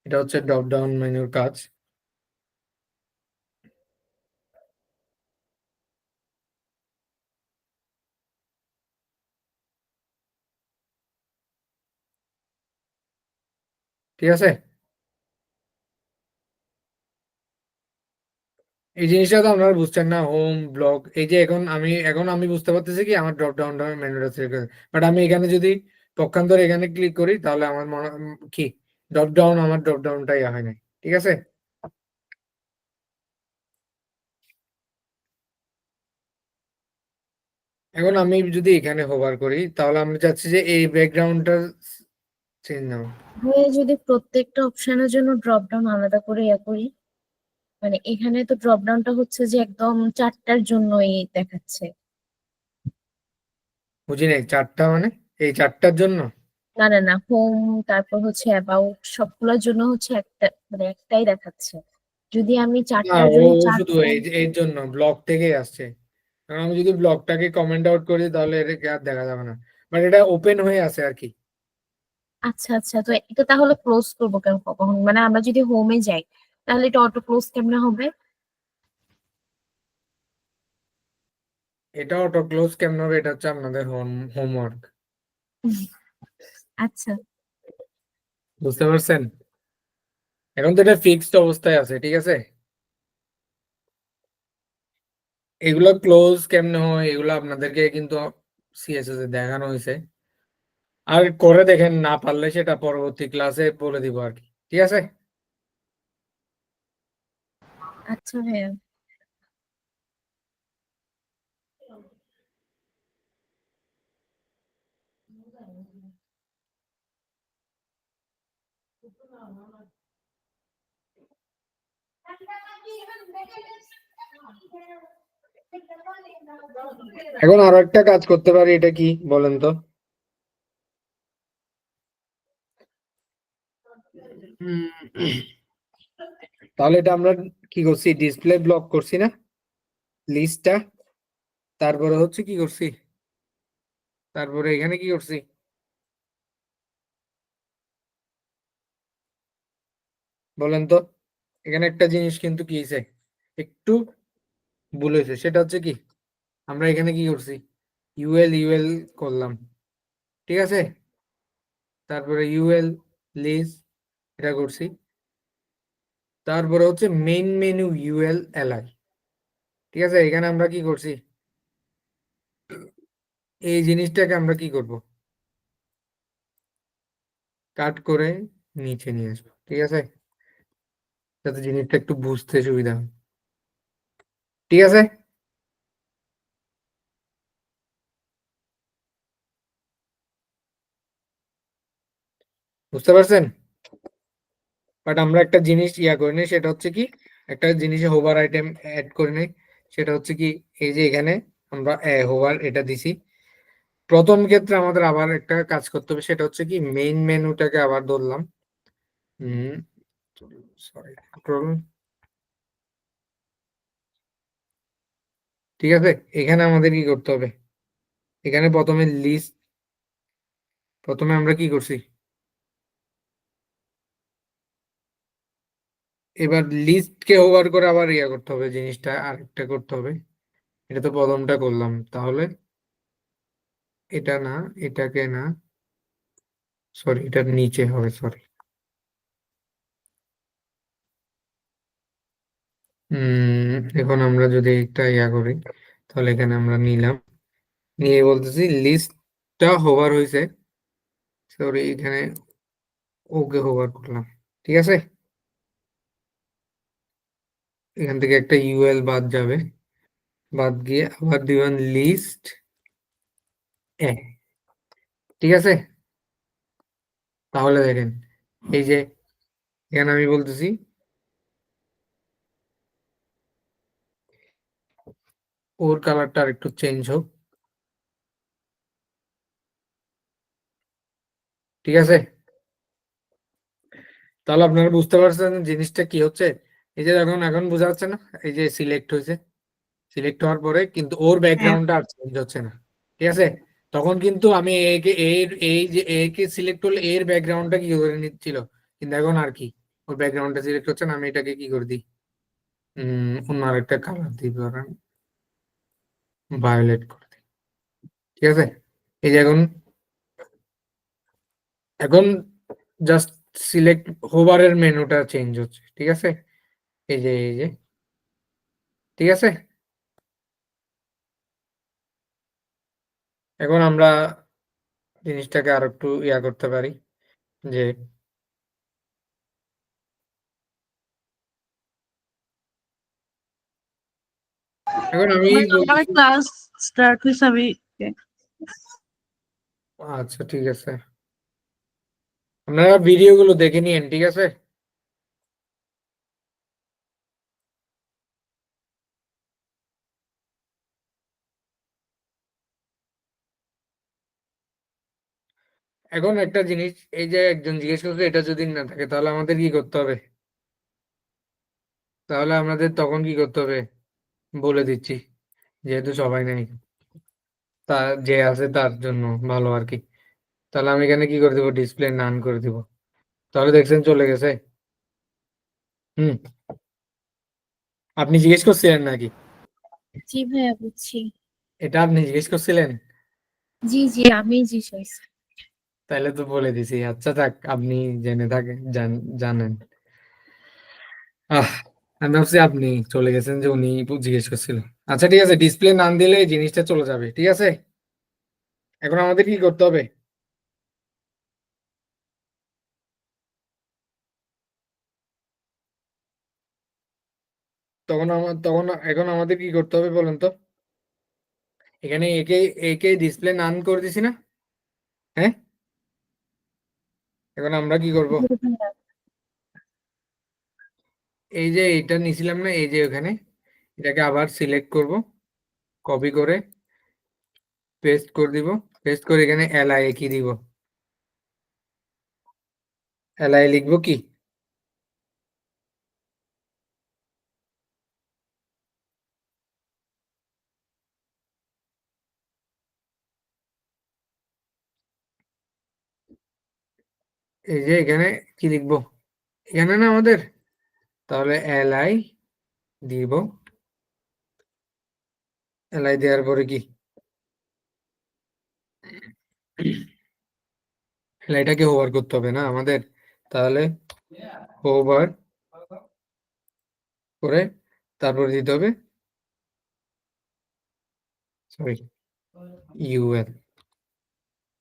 এটা হচ্ছে ড্রপ ডাউন মেনুর কাজ। ঠিক আছে, এই জিনিসটা তো আপনারা বুঝছেন না, হোম ব্লগ, এই যে এখন আমি বুঝতে পারতেছি কি আমার ড্রপ ডাউন মেনুটা সিলেক্ট করে, বাট আমি এখানে যদি পক্ষান্তরে এখানে ক্লিক করি তাহলে আমার মনে কি আমার ড্রপ ডাউনটাই হয় নাই, ঠিক আছে। এখন আমি যদি এখানে হোভার করি তাহলে আমি চাচ্ছি যে এই ব্যাকগ্রাউন্ডটা চেঞ্জ নাও। ভাইয়া যদি প্রত্যেকটা অপশনের জন্য ড্রপ ডাউন আলাদা করে ইয়া করি, মানে এখানে তো ড্রপ ডাউনটা হচ্ছে যে একদম চারটার জন্যই দেখাচ্ছে। বুঝি নাই চারটা মানে এই চারটার জন্য? না না না, হোম, তারপর হচ্ছে অ্যাবাউট, সবগুলোর জন্য হচ্ছে একটা, মানে একটাই দেখাচ্ছে। যদি আমি না চারটার ও জন্য ও শুধু চারটা। এর জন্য ব্লগ থেকেই আসছে, কারণ আমি যদি ব্লগটাকে কমেন্ট আউট করি তাহলে এটাকে আর দেখা যাবে না, বাট এটা ওপেন হয়ে আছে আর কি। আচ্ছা আচ্ছা, তো এটা তাহলে ক্লোজ করবো কেন কখন? মানে আমরা যদি হোমে যাই তাহলে এটা অটো ক্লোজ কেমনে হবে? এটা অটো ক্লোজ কেমন হবে, এটা হচ্ছে আপনাদের হোমওয়ার্ক। আচ্ছা বুঝতে পারছেন? এখন তো এটা ফিক্সড অবস্থায় আছে, ঠিক আছে? এগুলো ক্লোজ কেমনে হয় এগুলো আপনাদেরকে কিন্তু সিএসএস এ দেখানো হয়েছে। আর করে দেখেন, না পারলে সেটা পরবর্তী ক্লাসে বলে দিব আর কি, ঠিক আছে? আচ্ছা ভাইয়া। এখন আরো একটা কাজ করতে পারি, এটা কি বলেন তো? উম, তাহলে এটা আমরা কি করছি, ডিসপ্লে ব্লক করছি না লিস্টটা, তারপরে হচ্ছে কি করছি, তারপরে এখানে কি করছি, বলেন তো? এখানে একটা জিনিস কিন্তু কি হয়েছে, একটু ভুল হয়েছে, সেটা হচ্ছে কি, আমরা এখানে কি করছি, ইউএল করলাম, ঠিক আছে? তারপরে ইউএল লিস্ট এটা করছি, তারপরে হচ্ছে মেইন মেনু ইউএল এলআই, ঠিক আছে? এখানে আমরা কি করছি, এই জিনিসটাকে আমরা কি করব, কাট করে নিচে নিয়ে আসবো, ঠিক আছে? যাতে জিনিসটা একটু বুঝতে সুবিধা হয়, ঠিক আছে? বুঝতে পারছেন? বাট আমরা একটা জিনিস করি নাই, সেটা হচ্ছে কি, একটা জিনিসে হোভার আইটেম অ্যাড করে নাই, সেটা হচ্ছে কি, এই যে এখানে আমরা হোভার এটা দিছি। প্রথম ক্ষেত্রে আমাদের আবার একটা কাজ করতে হবে, সেটা হচ্ছে কি, মেইন মেনুটাকে আবার ধরলাম, হুম, সরি, ঠিক আছে? এখানে আমাদের কি করতে হবে, এখানে প্রথমে লিস্ট, প্রথমে আমরা কি করছি, এবার লিস্টকে ওভার করে আবার করতে হবে, জিনিসটা আরেকটা করতে হবে। এটা তো প্রথমটা করলাম, তাহলে এটা না, এটাকে না, সরি, এটার নিচে হবে, সরি। এখন আমরা যদি একটা করি, তাহলে এখানে আমরা নিলাম, নিয়ে বলতেছি লিস্টটা হোভার হয়েছে, সরি, এখানে ওকে হোভার করলাম, ঠিক আছে? এখান থেকে একটা ইউএল বাদ যাবে, বাদ গিয়ে আবার দিবেন লিস্ট এ, ঠিক আছে? তাহলে দেখেন, এই যে এখানে আমি বলতেছি ওর কালারটা আর একটু চেঞ্জ হোক, ঠিক আছে? তাহলে আপনারা বুঝতে পারছেন জিনিসটা কি হচ্ছে। এই যে এখন এখন বোঝা যাচ্ছে না, এই যে সিলেক্ট হয়েছে, সিলেক্ট হওয়ার পরে কিন্তু ওর হ্যাঁ ব্যাকগ্রাউন্ডটা আর চেঞ্জ হচ্ছে না, ঠিক আছে? তখন কিন্তু আমি একে এর এই যে একে সিলেক্ট করলে এর ব্যাকগ্রাউন্ডটা কি করে নিচ্ছিল, কিন্তু এখন আর কি, ওর ব্যাকগ্রাউন্ডটা সিলেক্ট হচ্ছে না, আমি এটাকে কি করে দিই, অন্য আরেকটা কালার দিই, ধরেন ভায়োলেট করে দিই, ঠিক আছে? এই যে এখন এখন জাস্ট সিলেক্ট হোভারের মেনুটা চেঞ্জ হচ্ছে, ঠিক আছে? এই যে ঠিক আছে? এখন আমরা জিনিসটাকে আর একটু করতে পারি, যে এখন আমি আমার ক্লাস স্টার্ট হয়েছে, আমি আচ্ছা, ঠিক আছে, আপনারা ভিডিওগুলো দেখে নিন, ঠিক আছে? এখন একটা জিনিস, এই যে একজন জিজ্ঞেস করছে এটা যদি না থাকে তাহলে আমাদের কি করতে হবে, তাহলে আমাদের তখন কি করতে হবে বলে দিচ্ছি, যেহেতু সবাই নেই, তা যে আছে তার জন্য ভালো আর কি। তাহলে আমি এখানে কি করে দিব, ডিসপ্লে নান করে দিব। তাহলে দেখছেন চলে গেছে। হুম, আপনি জিজ্ঞেস করছিলেন নাকি? জি ভাইয়া বুঝছি। এটা আপনি জিজ্ঞেস করছিলেন? জি জি, আমি জিজ্ঞেস। তাহলে তো বলে দিছি। আচ্ছা থাক, আপনি জেনে থাকেন, জানেন। আমি ভাবছি আপনি চলে গেছেন, যে উনি জিজ্ঞেস করছিল। আচ্ছা ঠিক আছে, ডিসপ্লে নাম দিলে এই জিনিসটা চলে যাবে, ঠিক আছে। এখন আমাদের কি করতে হবে? এখন আমাদের কি করতে হবে বলেন তো? এখানে একে একে ডিসপ্লে নান করে দিছি না? হ্যাঁ, এখন আমরা কি করব? এই যে এটা নিছিলাম না, এই যে ওখানে, এটাকে আবার সিলেক্ট করব, কপি করে পেস্ট করে দিব। পেস্ট করে এখানে এলআই কি দিব? এলআই লিখবো কি? এই যে এখানে কি লিখবো, এখানে না আমাদের, তাহলে এলআই দিব। এলআই দেওয়ার পরে কি, এলআইটাকে হোভার করতে হবে না আমাদের? তাহলে হোভার করে তারপর দিতে হবে, সরি, ইউএল।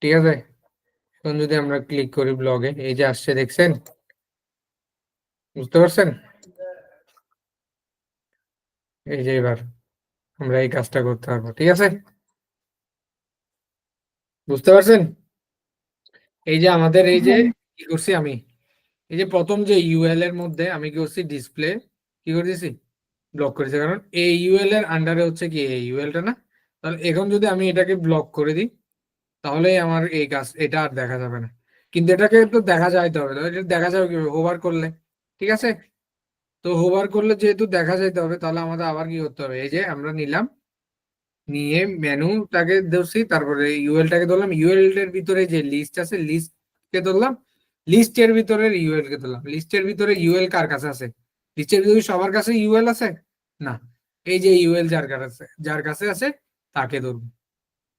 ঠিক আছে, এখন যদি আমরা ক্লিক করি ব্লগে, এই যে আসছে, দেখছেন? বুঝতে পারছেন? এই যে এবার আমরা এই কাজটা করতে পারবো, ঠিক আছে? বুঝতে পারছেন? এই যে আমাদের এই যে কি করছি আমি, এই যে প্রথম যে ইউএল এর মধ্যে আমি কি করছি, ডিসপ্লে কি করে দিছি, ব্লক করেছি, কারণ এই ইউএল এর আন্ডারে হচ্ছে কি এই ইউএলটা না। তাহলে এখন যদি আমি এটাকে ব্লক করে দিই, তাহলে আমার এই কাজ, এটা আর দেখা যাবে না। কিন্তু এটাকে তো দেখা যাইতে হবে, তো এটা দেখা যাবে কিভাবে, হোভার করলে, ঠিক আছে। তো হোভার করলে যেহেতু দেখা যাইতে হবে, তাহলে আমাদের আবার কি করতে হবে, এই যে আমরা নিলাম, নিয়ে মেনুটাকে ধরছি, তারপরে ইউএলটাকে ধরলাম, ইউএল এর ভিতরে যে লিস্ট আছে, লিস্টকে ধরলাম, লিস্টের ভিতরে ইউএল কে ধরলাম। লিস্টের ভিতরে ইউএল কার কাছে আছে? লিস্টের ভিতরে সবার কাছে ইউএল আছে না, এই যে ইউএল যার কাছে আছে তাকে ধরবো,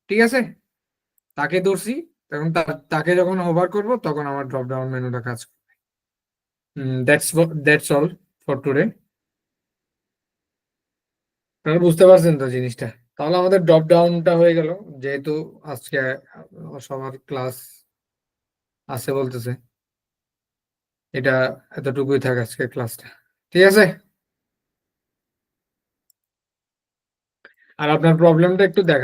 ঠিক আছে। তাকে ধরছি, তখন তাকে যখন হোভার করব, তখন আমার ড্রপ ডাউন মেনুটা কাজ করবে। That's all for today. আপনারা বুঝতে পারছেন তো জিনিসটা? তাহলে আমাদের ড্রপ ডাউনটা হয়ে গেল, যেহেতু আজকে সবার ক্লাস আছে বলতেছে, এটা এতটুকুই থাক আজকে ক্লাসটা, ঠিক আছে। আর আপনার প্রবলেমটা একটু দেখা